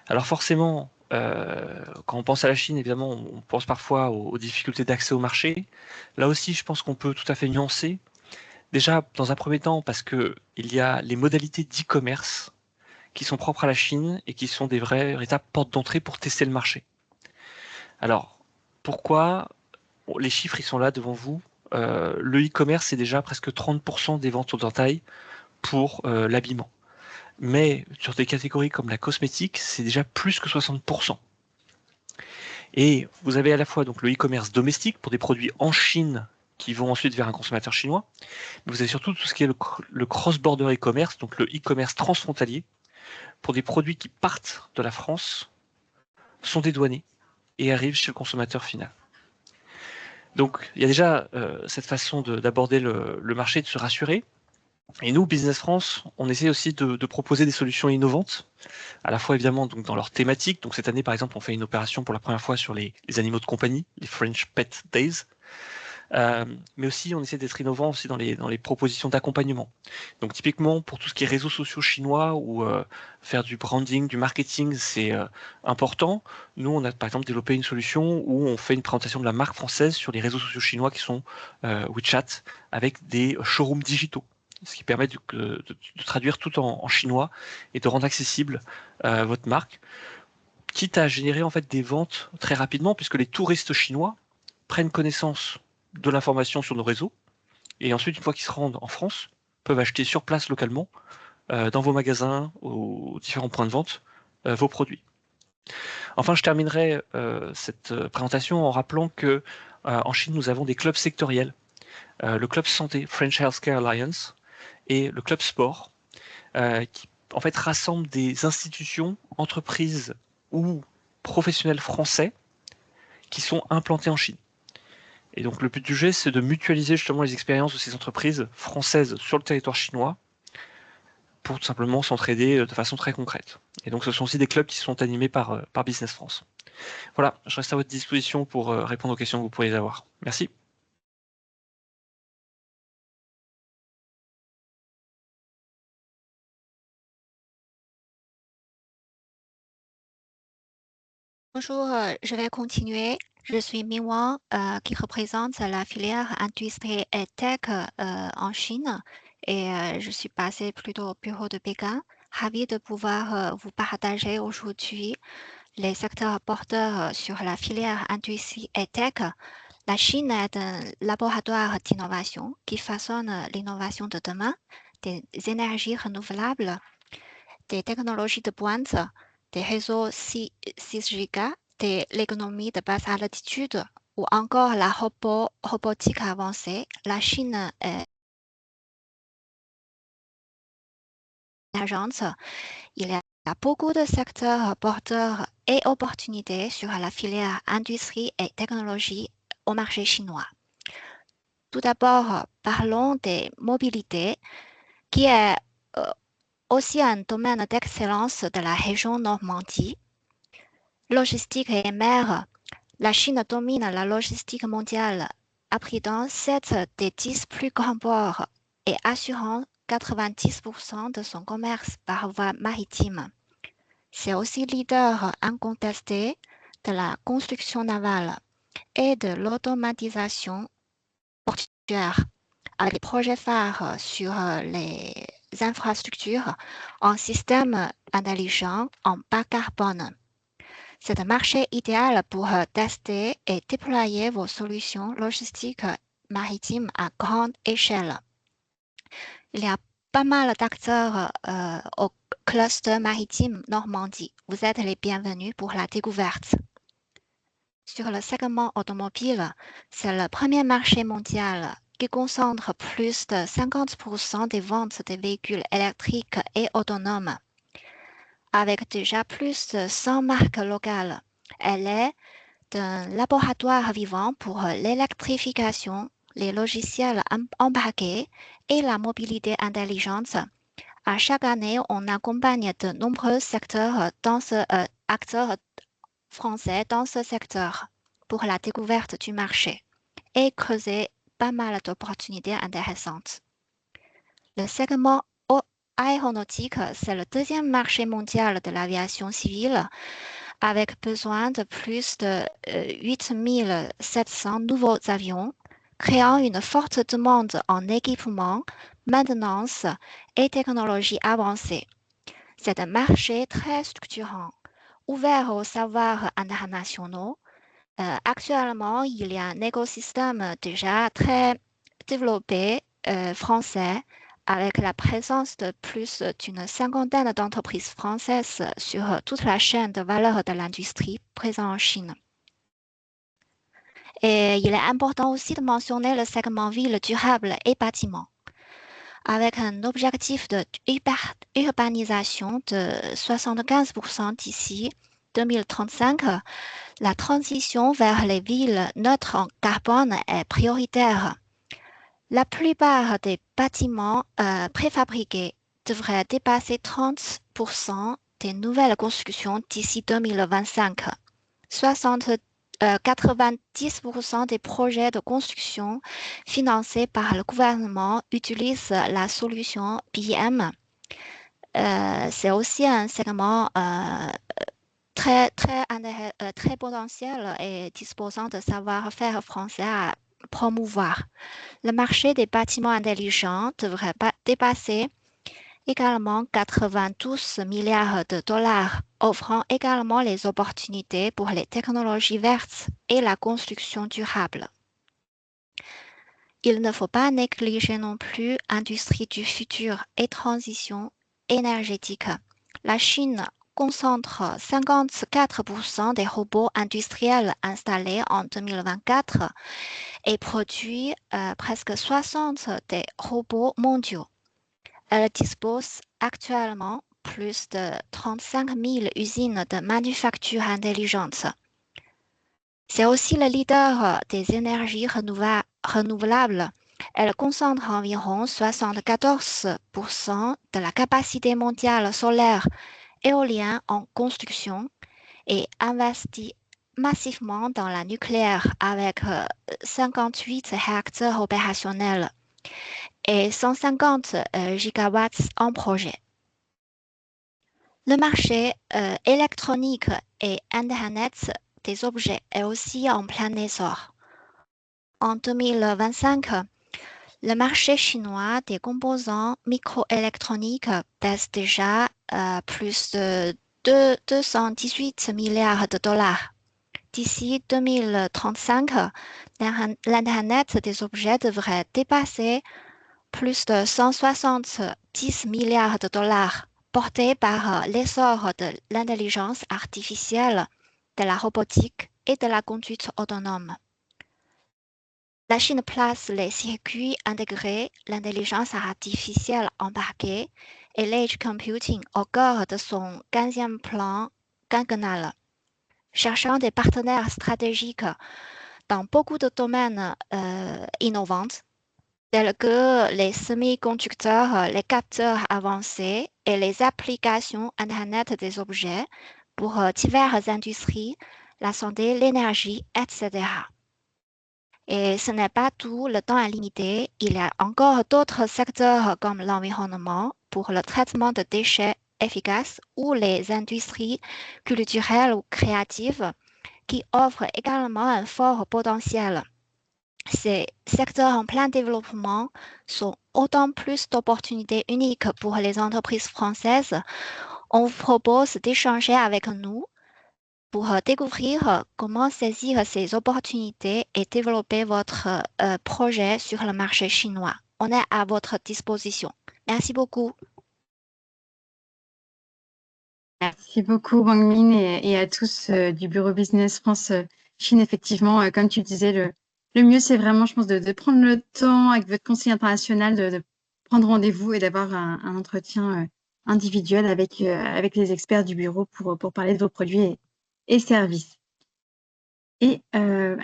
S6: Alors forcément, quand on pense à la Chine, évidemment, on pense parfois aux difficultés d'accès au marché. Là aussi, je pense qu'on peut tout à fait nuancer. Déjà, dans un premier temps, parce qu'il y a les modalités d'e-commerce qui sont propres à la Chine et qui sont des véritables portes d'entrée pour tester le marché. Alors, pourquoi? Bon, les chiffres, ils sont là devant vous. Le e-commerce, c'est déjà presque 30% des ventes au détail pour l'habillement. Mais sur des catégories comme la cosmétique, c'est déjà plus que 60%. Et vous avez à la fois donc le e-commerce domestique pour des produits en Chine qui vont ensuite vers un consommateur chinois. Mais vous avez surtout tout ce qui est le cross-border e-commerce, donc le e-commerce transfrontalier, pour des produits qui partent de la France, sont dédouanés et arrivent chez le consommateur final. Donc il y a déjà cette façon d'aborder le marché, de se rassurer. Et nous, Business France, on essaie aussi de proposer des solutions innovantes, à la fois évidemment donc dans leur thématique. Donc cette année, par exemple, on fait une opération pour la première fois sur les animaux de compagnie, les French Pet Days. Mais aussi, on essaie d'être innovant aussi dans les propositions d'accompagnement. Donc typiquement, pour tout ce qui est réseaux sociaux chinois ou faire du branding, du marketing, c'est important. Nous, on a par exemple développé une solution où on fait une présentation de la marque française sur les réseaux sociaux chinois qui sont WeChat, avec des showrooms digitaux, ce qui permet de traduire tout en chinois et de rendre accessible votre marque, quitte à générer en fait des ventes très rapidement, puisque les touristes chinois prennent connaissance de l'information sur nos réseaux, et ensuite, une fois qu'ils se rendent en France, peuvent acheter sur place localement, dans vos magasins, aux différents points de vente, vos produits. Enfin, je terminerai cette présentation en rappelant que en Chine, nous avons des clubs sectoriels. Le club santé, French Healthcare Alliance, et le club sport, qui en fait rassemblent des institutions, entreprises ou professionnels français qui sont implantés en Chine. Et donc le but du jeu, c'est de mutualiser justement les expériences de ces entreprises françaises sur le territoire chinois pour tout simplement s'entraider de façon très concrète. Et donc ce sont aussi des clubs qui sont animés par Business France. Voilà, je reste à votre disposition pour répondre aux questions que vous pourriez avoir. Merci.
S7: Bonjour, je vais continuer. Je suis Min Wang, qui représente la filière industrie et tech en Chine. Et je suis passée plutôt au bureau de Pékin. Ravie de pouvoir vous partager aujourd'hui les secteurs porteurs sur la filière industrie et tech. La Chine est un laboratoire d'innovation qui façonne l'innovation de demain, des énergies renouvelables, des technologies de pointe, des réseaux 6 gigas, de l'économie de basse altitude ou encore la robotique avancée. La Chine est émergente. Il y a beaucoup de secteurs porteurs et opportunités sur la filière industrie et technologie au marché chinois. Tout d'abord, parlons des mobilités, qui est aussi un domaine d'excellence de la région Normandie. Logistique et mer, la Chine domine la logistique mondiale, abritant 7 des 10 plus grands ports et assurant 90% de son commerce par voie maritime. C'est aussi leader incontesté de la construction navale et de l'automatisation portuaire, avec des projets phares sur les infrastructures en système intelligent en bas carbone. C'est un marché idéal pour tester et déployer vos solutions logistiques maritimes à grande échelle. Il y a pas mal d'acteurs au cluster maritime Normandie. Vous êtes les bienvenus pour la découverte. Sur le segment automobile, c'est le premier marché mondial qui concentre plus de 50% des ventes des véhicules électriques et autonomes. Avec déjà plus de 100 marques locales, elle est un laboratoire vivant pour l'électrification, les logiciels embarqués et la mobilité intelligente. À chaque année, on accompagne de nombreux acteurs français dans ce secteur pour la découverte du marché et creuser pas mal d'opportunités intéressantes. Le segment aéronautique, c'est le deuxième marché mondial de l'aviation civile, avec besoin de plus de 8700 nouveaux avions, créant une forte demande en équipement, maintenance et technologies avancées. C'est un marché très structurant, ouvert aux savoirs internationaux. Actuellement, il y a un écosystème déjà très développé français, avec la présence de plus d'une cinquantaine d'entreprises françaises sur toute la chaîne de valeur de l'industrie présente en Chine. Et il est important aussi de mentionner le segment ville durable et bâtiment. Avec un objectif de urbanisation de 75% d'ici 2035, la transition vers les villes neutres en carbone est prioritaire. La plupart des bâtiments préfabriqués devraient dépasser 30% des nouvelles constructions d'ici 2025. 90% des projets de construction financés par le gouvernement utilisent la solution BIM. C'est aussi un segment très potentiel et disposant de savoir-faire français à promouvoir. Le marché des bâtiments intelligents devrait dépasser également 92 milliards de dollars, offrant également les opportunités pour les technologies vertes et la construction durable. Il ne faut pas négliger non plus l'industrie du futur et transition énergétique. La Chine concentre 54% des robots industriels installés en 2024 et produit presque 60% des robots mondiaux. Elle dispose actuellement plus de 35 000 usines de manufacture intelligente. C'est aussi le leader des énergies renouvelables. Elle concentre environ 74% de la capacité mondiale solaire éolienne en construction et investit massivement dans la nucléaire avec 58 réacteurs opérationnels et 150 gigawatts en projet. Le marché électronique et Internet des objets est aussi en plein essor. En 2025, le marché chinois des composants microélectroniques pèse déjà plus de 218 milliards de dollars. D'ici 2035, l'Internet des objets devrait dépasser plus de 170 milliards de dollars, porté par l'essor de l'intelligence artificielle, de la robotique et de la conduite autonome. La Chine place les circuits intégrés, l'intelligence artificielle embarquée et l'edge computing au cœur de son 15e plan quinquennal. Cherchant des partenaires stratégiques dans beaucoup de domaines innovants, tels que les semi-conducteurs, les capteurs avancés et les applications Internet des objets pour diverses industries, la santé, l'énergie, etc. Et ce n'est pas tout, le temps est limité. Il y a encore d'autres secteurs comme l'environnement pour le traitement de déchets efficaces ou les industries culturelles ou créatives qui offrent également un fort potentiel. Ces secteurs en plein développement sont autant plus d'opportunités uniques pour les entreprises françaises. On vous propose d'échanger avec nous pour découvrir comment saisir ces opportunités et développer votre projet sur le marché chinois. On est à votre disposition. Merci beaucoup.
S1: Merci beaucoup, Wang Min, et à tous du Bureau Business France Chine. Effectivement, comme tu disais, le mieux, c'est vraiment, je pense, de prendre le temps avec votre conseiller international, de prendre rendez-vous et d'avoir un entretien individuel avec les experts du bureau pour parler de vos produits et services. Et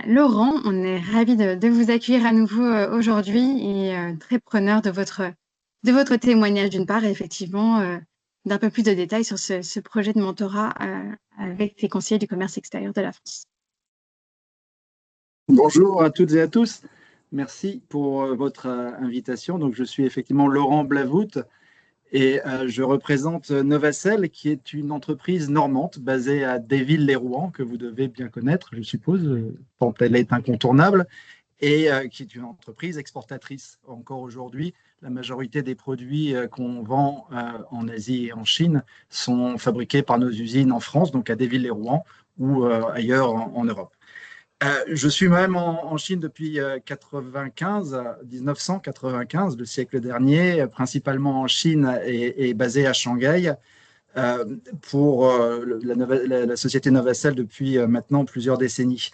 S1: Laurent, on est ravis de vous accueillir à nouveau aujourd'hui et très preneur de votre témoignage d'une part, et effectivement d'un peu plus de détails sur ce projet de mentorat avec les conseillers du commerce extérieur de la France.
S8: Bonjour à toutes et à tous. Merci pour votre invitation. Donc, je suis effectivement Laurent Blavout et je représente Novacell, qui est une entreprise normande basée à Déville-lès-Rouen, que vous devez bien connaître, je suppose, tant elle est incontournable, et qui est une entreprise exportatrice. Encore aujourd'hui, la majorité des produits qu'on vend en Asie et en Chine sont fabriqués par nos usines en France, donc à Déville-lès-Rouen ou ailleurs en Europe. Je suis même en Chine depuis 1995, le siècle dernier, principalement en Chine et basé à Shanghai, pour la société Novacell depuis maintenant plusieurs décennies.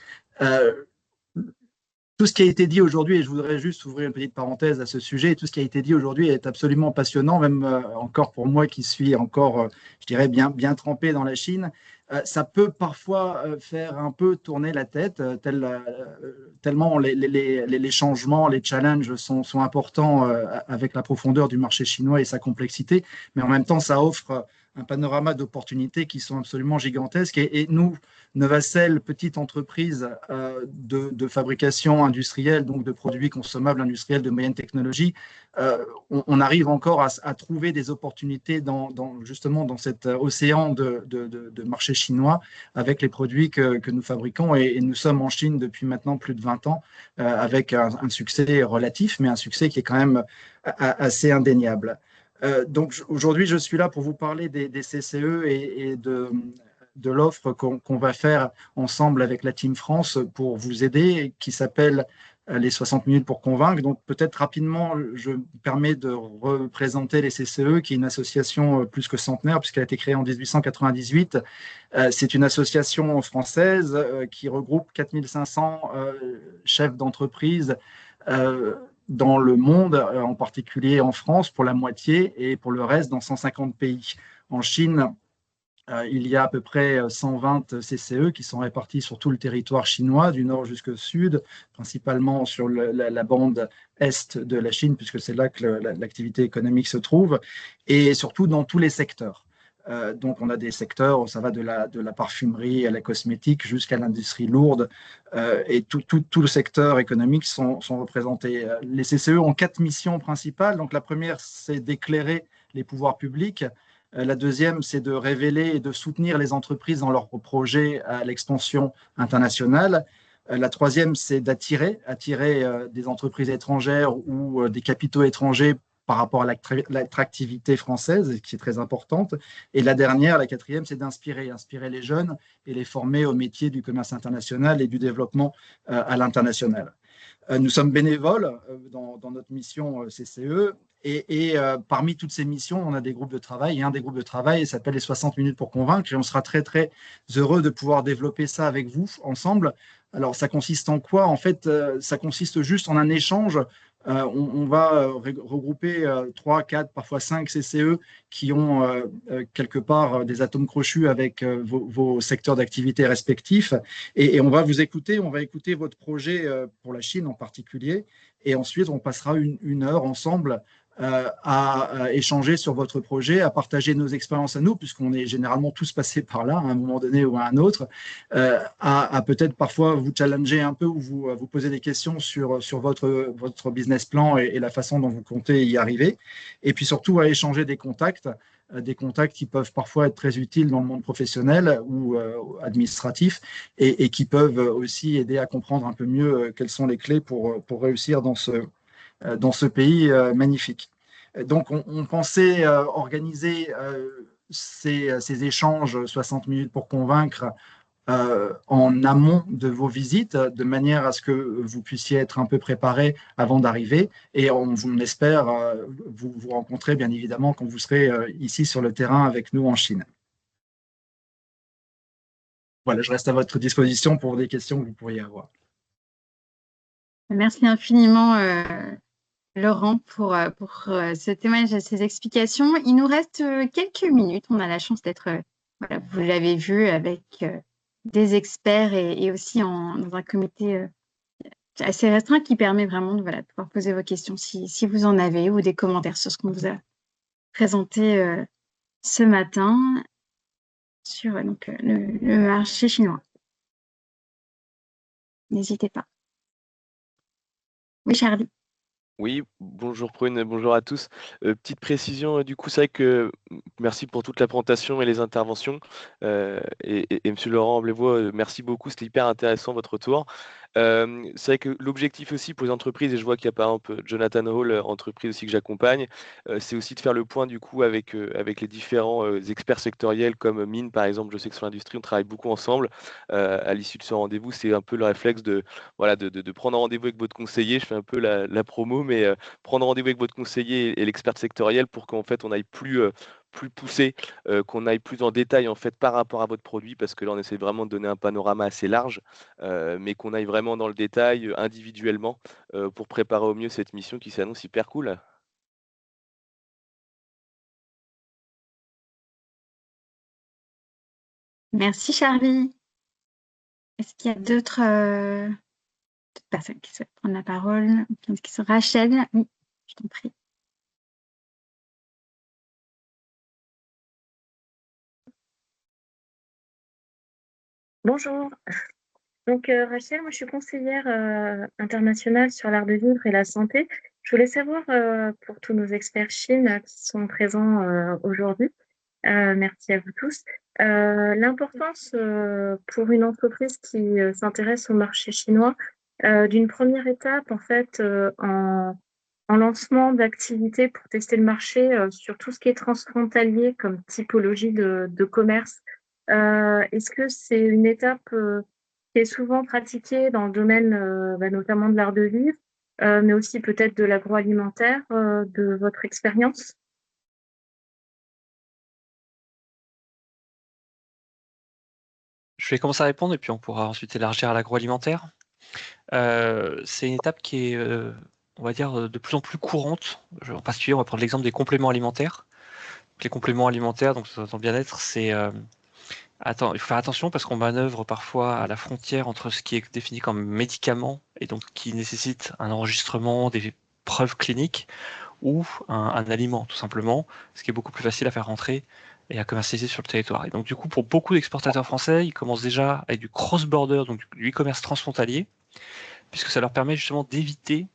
S8: Tout ce qui a été dit aujourd'hui, et je voudrais juste ouvrir une petite parenthèse à ce sujet, tout ce qui a été dit aujourd'hui est absolument passionnant, même encore pour moi qui suis encore, je dirais, bien trempé dans la Chine. Ça peut parfois faire un peu tourner la tête, tellement les changements, les challenges sont importants avec la profondeur du marché chinois et sa complexité, mais en même temps, ça offre un panorama d'opportunités qui sont absolument gigantesques. Et nous, Novacell, petite entreprise de fabrication industrielle, donc de produits consommables industriels de moyenne technologie, on arrive encore à trouver des opportunités justement dans cet océan de marché chinois avec les produits que nous fabriquons. Et nous sommes en Chine depuis maintenant plus de 20 ans avec un succès relatif, mais un succès qui est quand même assez indéniable. Donc aujourd'hui, je suis là pour vous parler des CCE et de l'offre qu'on va faire ensemble avec la Team France pour vous aider, qui s'appelle les 60 minutes pour convaincre. Donc peut-être rapidement, je me permets de représenter les CCE, qui est une association plus que centenaire, puisqu'elle a été créée en 1898. C'est une association française qui regroupe 4500 chefs d'entreprise dans le monde, en particulier en France pour la moitié et pour le reste dans 150 pays. En Chine, il y a à peu près 120 CCE qui sont répartis sur tout le territoire chinois, du nord jusqu'au sud, principalement sur la bande est de la Chine, puisque c'est là que l'activité économique se trouve, et surtout dans tous les secteurs. Donc, on a des secteurs où ça va de la parfumerie à la cosmétique jusqu'à l'industrie lourde, et tout le secteur économique sont représentés. Les CCE ont 4 missions principales. Donc, la première, c'est d'éclairer les pouvoirs publics. La deuxième, c'est de révéler et de soutenir les entreprises dans leurs projets à l'expansion internationale. La troisième, c'est d'attirer des entreprises étrangères ou des capitaux étrangers par rapport à l'attractivité française, qui est très importante. Et la dernière, la quatrième, c'est d'inspirer les jeunes et les former au métier du commerce international et du développement à l'international. Nous sommes bénévoles dans notre mission CCE et parmi toutes ces missions, on a des groupes de travail et un des groupes de travail s'appelle les 60 minutes pour convaincre et on sera très très heureux de pouvoir développer ça avec vous ensemble. Alors ça consiste en quoi? En fait, ça consiste juste en un échange. On va regrouper 3, 4, parfois 5 CCE qui ont quelque part des atomes crochus avec vos secteurs d'activité respectifs et on va vous écouter, on va écouter votre projet pour la Chine en particulier et ensuite on passera une heure ensemble à échanger sur votre projet, à partager nos expériences à nous, puisqu'on est généralement tous passés par là à un moment donné ou à un autre, à peut-être parfois vous challenger un peu ou vous poser des questions sur votre business plan et la façon dont vous comptez y arriver, et puis surtout à échanger des contacts qui peuvent parfois être très utiles dans le monde professionnel ou administratif et qui peuvent aussi aider à comprendre un peu mieux quelles sont les clés pour réussir dans ce pays magnifique. Donc, on pensait organiser ces échanges 60 minutes pour convaincre en amont de vos visites, de manière à ce que vous puissiez être un peu préparé avant d'arriver. Et on espère vous rencontrer, bien évidemment, quand vous serez ici sur le terrain avec nous en Chine. Voilà, je reste à votre disposition pour des questions que vous pourriez avoir.
S1: Merci infiniment, Laurent, pour ce témoignage et ces explications. Il nous reste quelques minutes. On a la chance d'être, voilà, vous l'avez vu, avec des experts et aussi dans un comité assez restreint qui permet vraiment de pouvoir poser vos questions si vous en avez ou des commentaires sur ce qu'on vous a présenté ce matin sur le marché chinois. N'hésitez pas. Oui, Charlie.
S9: Oui, bonjour Prune, bonjour à tous. Petite précision, du coup, c'est vrai que merci pour toute la présentation et les interventions. Et Monsieur Laurent Amblevoix, merci beaucoup, c'était hyper intéressant votre retour. C'est vrai que l'objectif aussi pour les entreprises, et je vois qu'il y a par exemple Jonathan Hall, entreprise aussi que j'accompagne, c'est aussi de faire le point du coup avec les différents experts sectoriels comme Mine par exemple. Je sais que sur l'industrie, on travaille beaucoup ensemble. À l'issue de ce rendez-vous, c'est un peu le réflexe de prendre un rendez-vous avec votre conseiller. Je fais un peu la promo, mais prendre rendez-vous avec votre conseiller et l'expert sectoriel pour qu'en fait on aille plus poussé, qu'on aille plus en détail en fait par rapport à votre produit, parce que là on essaie vraiment de donner un panorama assez large, mais qu'on aille vraiment dans le détail individuellement pour préparer au mieux cette mission qui s'annonce hyper cool.
S1: Merci Charlie. Est-ce qu'il y a d'autres personnes qui souhaitent prendre la parole? Rachel, oui, je t'en prie.
S10: Bonjour. Donc Rachel, moi je suis conseillère internationale sur l'art de vivre et la santé. Je voulais savoir pour tous nos experts Chine qui sont présents aujourd'hui, merci à vous tous, l'importance pour une entreprise qui s'intéresse au marché chinois d'une première étape en fait en lancement d'activités pour tester le marché sur tout ce qui est transfrontalier comme typologie de commerce. Est-ce que c'est une étape qui est souvent pratiquée dans le domaine notamment de l'art de vivre, mais aussi peut-être de l'agroalimentaire, de votre expérience?
S6: Je vais commencer à répondre et puis on pourra ensuite élargir à l'agroalimentaire. C'est une étape qui est, on va dire, de plus en plus courante. En particulier, on va prendre l'exemple des compléments alimentaires. les compléments alimentaires, donc dans le bien-être, c'est il faut faire attention parce qu'on manœuvre parfois à la frontière entre ce qui est défini comme médicament et donc qui nécessite un enregistrement, des preuves cliniques, ou un aliment, tout simplement, ce qui est beaucoup plus facile à faire rentrer et à commercialiser sur le territoire. Et donc, du coup, pour beaucoup d'exportateurs français, ils commencent déjà avec du cross-border, donc du e-commerce transfrontalier, puisque ça leur permet justement d'éviter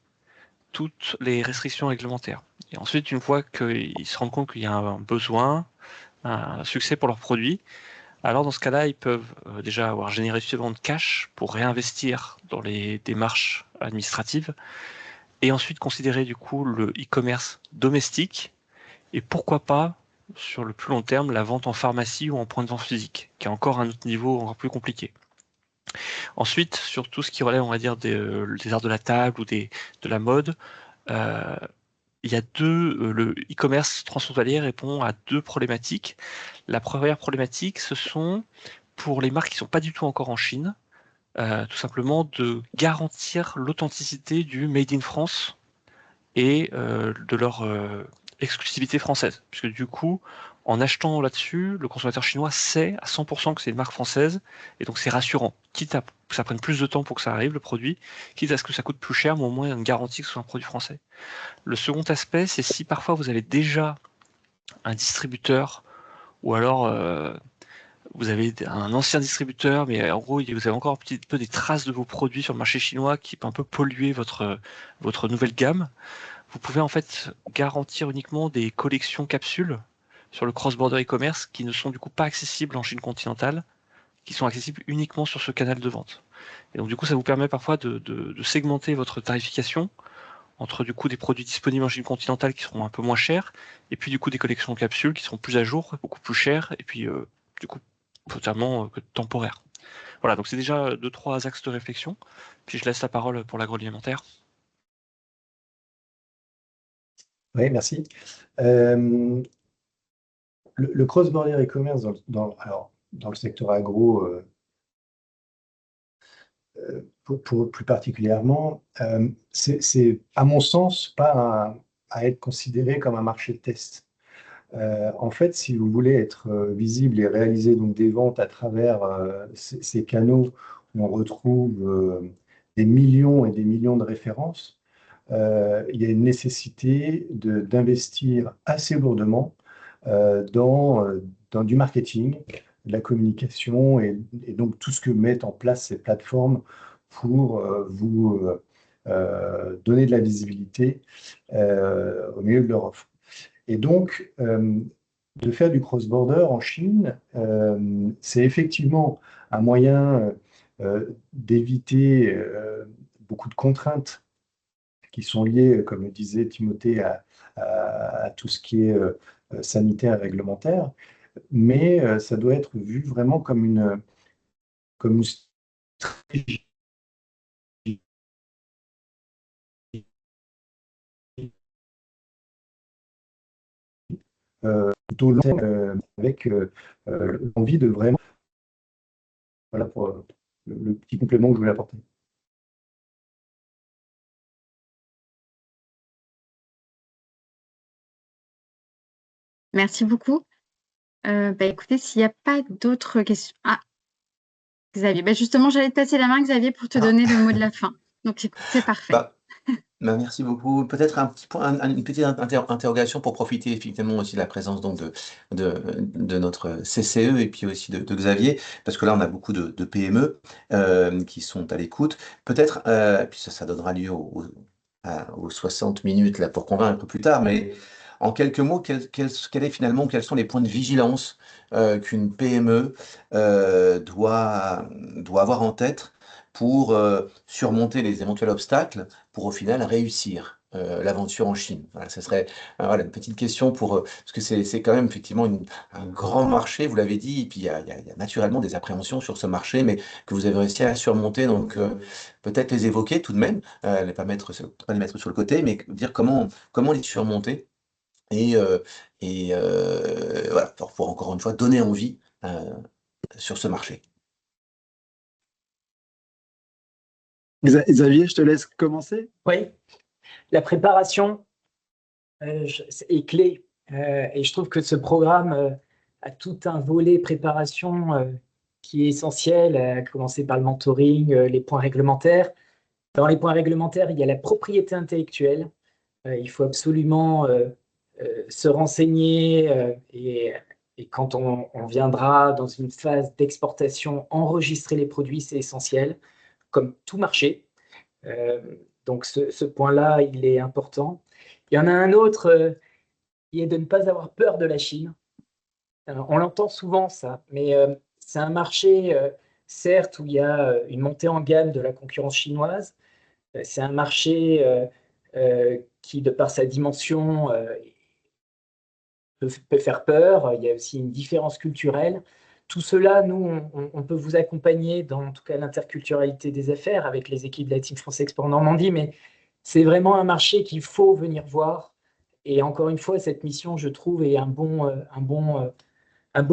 S6: toutes les restrictions réglementaires. Et ensuite, une fois qu'ils se rendent compte qu'il y a un besoin, un succès pour leurs produits, alors dans ce cas-là, ils peuvent déjà avoir généré suffisamment de cash pour réinvestir dans les démarches administratives et ensuite considérer du coup le e-commerce domestique et pourquoi pas sur le plus long terme la vente en pharmacie ou en point de vente physique, qui est encore un autre niveau encore plus compliqué. Ensuite, sur tout ce qui relève, on va dire, des arts de la table ou de la mode, il y a le e-commerce transfrontalier répond à deux problématiques. La première problématique, ce sont pour les marques qui ne sont pas du tout encore en Chine, tout simplement de garantir l'authenticité du Made in France et de leur exclusivité française. Puisque du coup, en achetant là-dessus, le consommateur chinois sait à 100% que c'est une marque française, et donc c'est rassurant. Quitte à que ça prenne plus de temps pour que ça arrive, le produit, quitte à ce que ça coûte plus cher, mais au moins il y a une garantie que ce soit un produit français. Le second aspect, c'est si parfois vous avez déjà un distributeur, ou alors vous avez un ancien distributeur, mais en gros, vous avez encore un petit peu des traces de vos produits sur le marché chinois qui peut un peu polluer votre nouvelle gamme. Vous pouvez en fait garantir uniquement des collections capsules sur le cross-border e-commerce qui ne sont du coup pas accessibles en Chine continentale, qui sont accessibles uniquement sur ce canal de vente. Et donc du coup, ça vous permet parfois de segmenter votre tarification entre du coup des produits disponibles en Chine continentale qui seront un peu moins chers, et puis du coup des collections capsules qui seront plus à jour, beaucoup plus chères, et puis du coup totalement temporaires. Voilà, donc c'est déjà 2-3 axes de réflexion. Puis je laisse la parole pour l'agroalimentaire.
S5: Oui, merci. Le cross-border e-commerce dans le secteur agro, plus particulièrement, c'est, à mon sens, pas à être considéré comme un marché de test. En fait, si vous voulez être visible et réaliser donc des ventes à travers ces canaux où on retrouve des millions et des millions de références, il y a une nécessité d'investir assez lourdement dans du marketing, de la communication et donc tout ce que mettent en place ces plateformes pour vous donner de la visibilité au milieu de leur offre. Et donc, de faire du cross-border en Chine, c'est effectivement un moyen d'éviter beaucoup de contraintes qui sont liées, comme le disait Timothée, à tout ce qui est sanitaire et réglementaire, mais ça doit être vu vraiment comme une stratégie plutôt long terme, avec l'envie de vraiment... Voilà pour le petit complément que je voulais apporter.
S1: Merci beaucoup. Écoutez, s'il n'y a pas d'autres questions. Ah, Xavier. Justement, j'allais te passer la main, Xavier, pour te donner le mot de la fin. Donc, c'est parfait.
S11: Merci beaucoup. Peut-être un petit point, une petite interrogation pour profiter effectivement aussi de la présence donc de notre CCE et puis aussi de Xavier, parce que là on a beaucoup de PME qui sont à l'écoute. Peut-être, puis ça donnera lieu aux 60 minutes là pour convaincre un peu plus tard, mais en quelques mots, quels sont les points de vigilance qu'une PME doit avoir en tête pour surmonter les éventuels obstacles, pour au final réussir l'aventure en Chine? Voilà, ce serait une petite question parce que c'est quand même effectivement un grand marché, vous l'avez dit, et puis il y a naturellement des appréhensions sur ce marché, mais que vous avez réussi à surmonter, donc peut-être les évoquer tout de même, pas les mettre sur le côté, mais dire comment les surmonter et voilà, pour encore une fois donner envie sur ce marché.
S8: Xavier, je te laisse commencer.
S4: Oui, la préparation est clé Et je trouve que ce programme a tout un volet préparation qui est essentiel, à commencer par le mentoring, les points réglementaires. Dans les points réglementaires, il y a la propriété intellectuelle. Il faut absolument se renseigner et quand on viendra dans une phase d'exportation, enregistrer les produits, c'est essentiel, comme tout marché. Donc ce point-là, il est important. Il y en a un autre qui est de ne pas avoir peur de la Chine. On l'entend souvent, ça, mais c'est un marché, certes, où il y a une montée en gamme de la concurrence chinoise. C'est un marché qui, de par sa dimension, peut faire peur. Il y a aussi une différence culturelle. Tout cela, nous, on peut vous accompagner dans, en tout cas, l'interculturalité des affaires avec les équipes de la Team France Export Normandie, mais c'est vraiment un marché qu'il faut venir voir. Et encore une fois, cette mission, je trouve, est un beau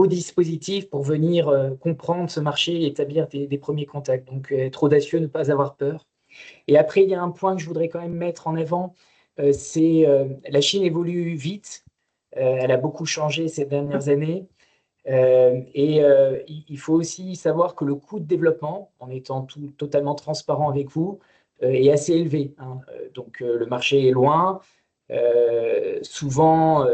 S4: dispositif pour venir comprendre ce marché et établir des premiers contacts. Donc, être audacieux, ne pas avoir peur. Et après, il y a un point que je voudrais quand même mettre en avant, c'est la Chine évolue vite, elle a beaucoup changé ces dernières années, il faut aussi savoir que le coût de développement, en étant totalement transparent avec vous, est assez élevé, hein. Donc le marché est loin, souvent,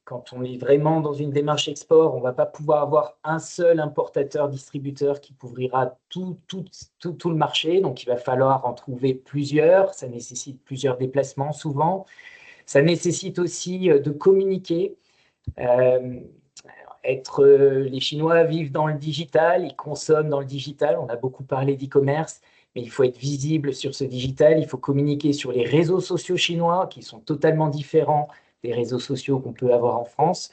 S4: quand on est vraiment dans une démarche export, on ne va pas pouvoir avoir un seul importateur-distributeur qui couvrira tout le marché. Donc, il va falloir en trouver plusieurs. Ça nécessite plusieurs déplacements souvent. Ça nécessite aussi de communiquer. Les Chinois vivent dans le digital, ils consomment dans le digital. On a beaucoup parlé d'e-commerce, mais il faut être visible sur ce digital. Il faut communiquer sur les réseaux sociaux chinois qui sont totalement différents des réseaux sociaux qu'on peut avoir en France.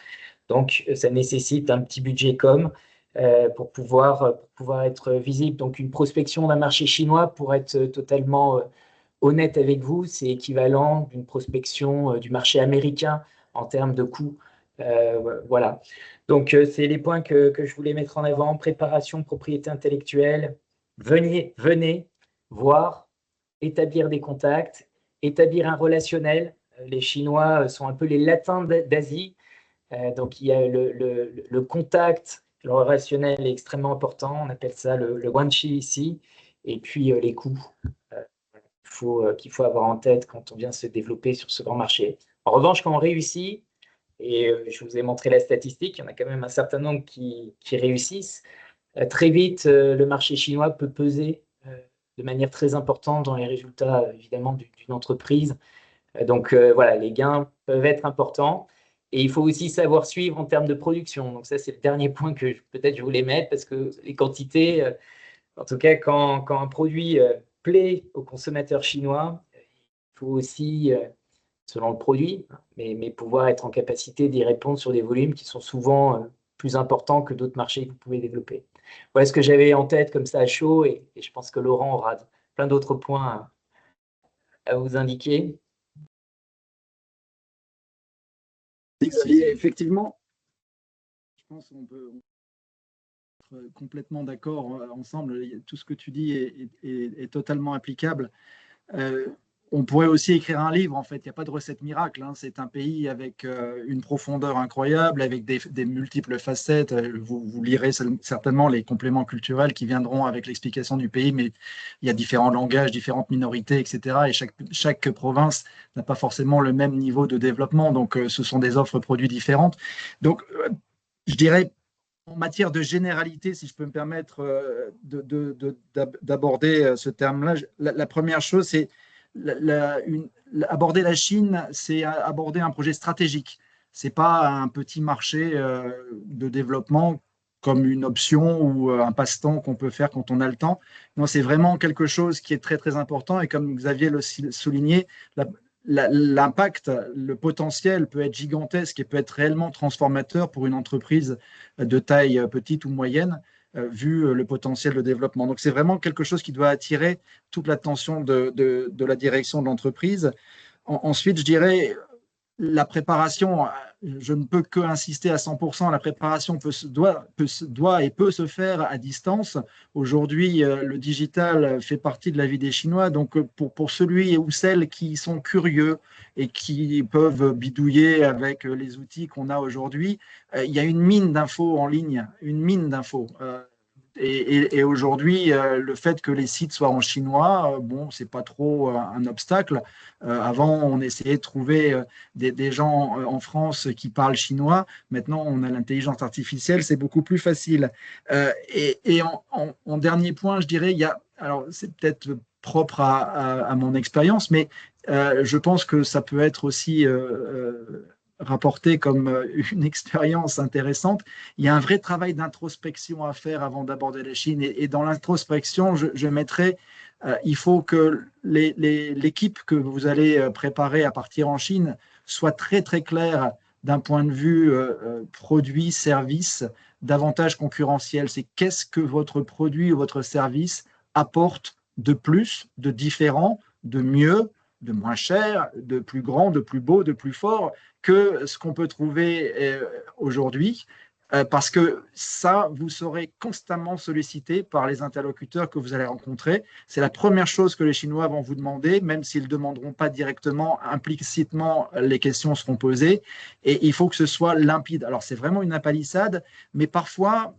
S4: Donc, ça nécessite un petit budget pour pouvoir être visible. Donc, une prospection d'un marché chinois, pour être totalement honnête avec vous, c'est équivalent d'une prospection du marché américain en termes de coûts. Voilà. Donc, c'est les points que je voulais mettre en avant. Préparation, propriété intellectuelle. Venez voir, établir des contacts, établir un relationnel. Les Chinois sont un peu les latins d'Asie. Donc, il y a le contact, le relationnel est extrêmement important. On appelle ça le guanxi ici. Et puis, les coûts qu'il faut avoir en tête quand on vient se développer sur ce grand marché. En revanche, quand on réussit, et je vous ai montré la statistique, il y en a quand même un certain nombre qui réussissent. Très vite, le marché chinois peut peser de manière très importante dans les résultats, évidemment, d'une entreprise. Donc, voilà, les gains peuvent être importants. Et il faut aussi savoir suivre en termes de production. Donc, ça, c'est le dernier point que peut-être je voulais mettre, parce que les quantités, en tout cas, quand un produit plaît aux consommateurs chinois, il faut aussi, selon le produit, mais pouvoir être en capacité d'y répondre sur des volumes qui sont souvent plus importants que d'autres marchés que vous pouvez développer. Voilà ce que j'avais en tête comme ça à chaud, et je pense que Laurent aura plein d'autres points à vous indiquer.
S8: Effectivement, je pense qu'on peut être complètement d'accord ensemble. Tout ce que tu dis est totalement applicable. On pourrait aussi écrire un livre, en fait. Il n'y a pas de recette miracle, hein. C'est un pays avec une profondeur incroyable, avec des multiples facettes. Vous lirez certainement les compléments culturels qui viendront avec l'explication du pays, mais il y a différents langages, différentes minorités, etc. Et chaque province n'a pas forcément le même niveau de développement. Donc, ce sont des offres produits différentes. Donc, je dirais, en matière de généralité, si je peux me permettre d'aborder ce terme-là, la première chose, c'est aborder la Chine, c'est aborder un projet stratégique. Ce n'est pas un petit marché de développement comme une option ou un passe-temps qu'on peut faire quand on a le temps. Non, c'est vraiment quelque chose qui est très, très important. Et comme Xavier le soulignait, l'impact, le potentiel peut être gigantesque et peut être réellement transformateur pour une entreprise de taille petite ou moyenne, vu le potentiel de développement. Donc, c'est vraiment quelque chose qui doit attirer toute l'attention de la direction de l'entreprise. Ensuite, je dirais, la préparation, je ne peux que insister à 100%, la préparation doit et peut se faire à distance. Aujourd'hui, le digital fait partie de la vie des Chinois, donc pour celui ou celles qui sont curieux et qui peuvent bidouiller avec les outils qu'on a aujourd'hui, il y a une mine d'infos en ligne, une mine d'infos. Et aujourd'hui, le fait que les sites soient en chinois, bon, c'est pas trop un obstacle. Avant, on essayait de trouver des gens en France qui parlent chinois. Maintenant, on a l'intelligence artificielle, c'est beaucoup plus facile. Et en dernier point, je dirais, alors c'est peut-être propre à mon expérience, mais je pense que ça peut être aussi rapporté comme une expérience intéressante. Il y a un vrai travail d'introspection à faire avant d'aborder la Chine. Et dans l'introspection, je mettrais, il faut que l'équipe que vous allez préparer à partir en Chine soit très, très claire d'un point de vue produit, service, davantage concurrentiel. C'est qu'est-ce que votre produit ou votre service apporte de plus, de différent, de mieux, de moins cher, de plus grand, de plus beau, de plus fort que ce qu'on peut trouver aujourd'hui, parce que ça, vous serez constamment sollicité par les interlocuteurs que vous allez rencontrer. C'est la première chose que les Chinois vont vous demander, même s'ils ne demanderont pas directement, implicitement, les questions seront posées, et il faut que ce soit limpide. Alors, c'est vraiment une impalissade, mais parfois,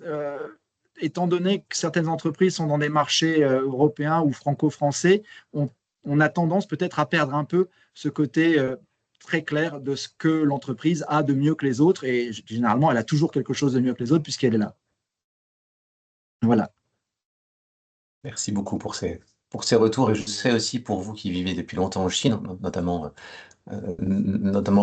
S8: étant donné que certaines entreprises sont dans des marchés européens ou franco-français, on a tendance peut-être à perdre un peu ce côté très clair de ce que l'entreprise a de mieux que les autres. Et généralement, elle a toujours quelque chose de mieux que les autres puisqu'elle est là. Voilà.
S11: Merci beaucoup pour ces retours. Et je sais aussi pour vous qui vivez depuis longtemps en Chine, notamment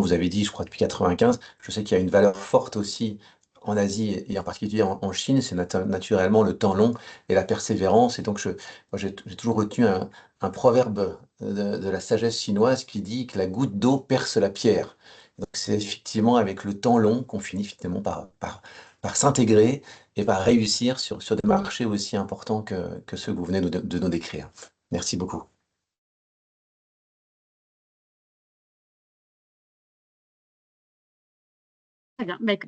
S11: vous avez dit, je crois, depuis 95, je sais qu'il y a une valeur forte aussi en Asie et en particulier en Chine, c'est naturellement le temps long et la persévérance. Et donc, moi, j'ai toujours retenu un proverbe de la sagesse chinoise qui dit que la goutte d'eau perce la pierre. Donc, c'est effectivement avec le temps long qu'on finit finalement par s'intégrer et par réussir sur des marchés aussi importants que ceux que vous venez de nous décrire. Merci beaucoup.
S1: Très bien. Bah, écoutez,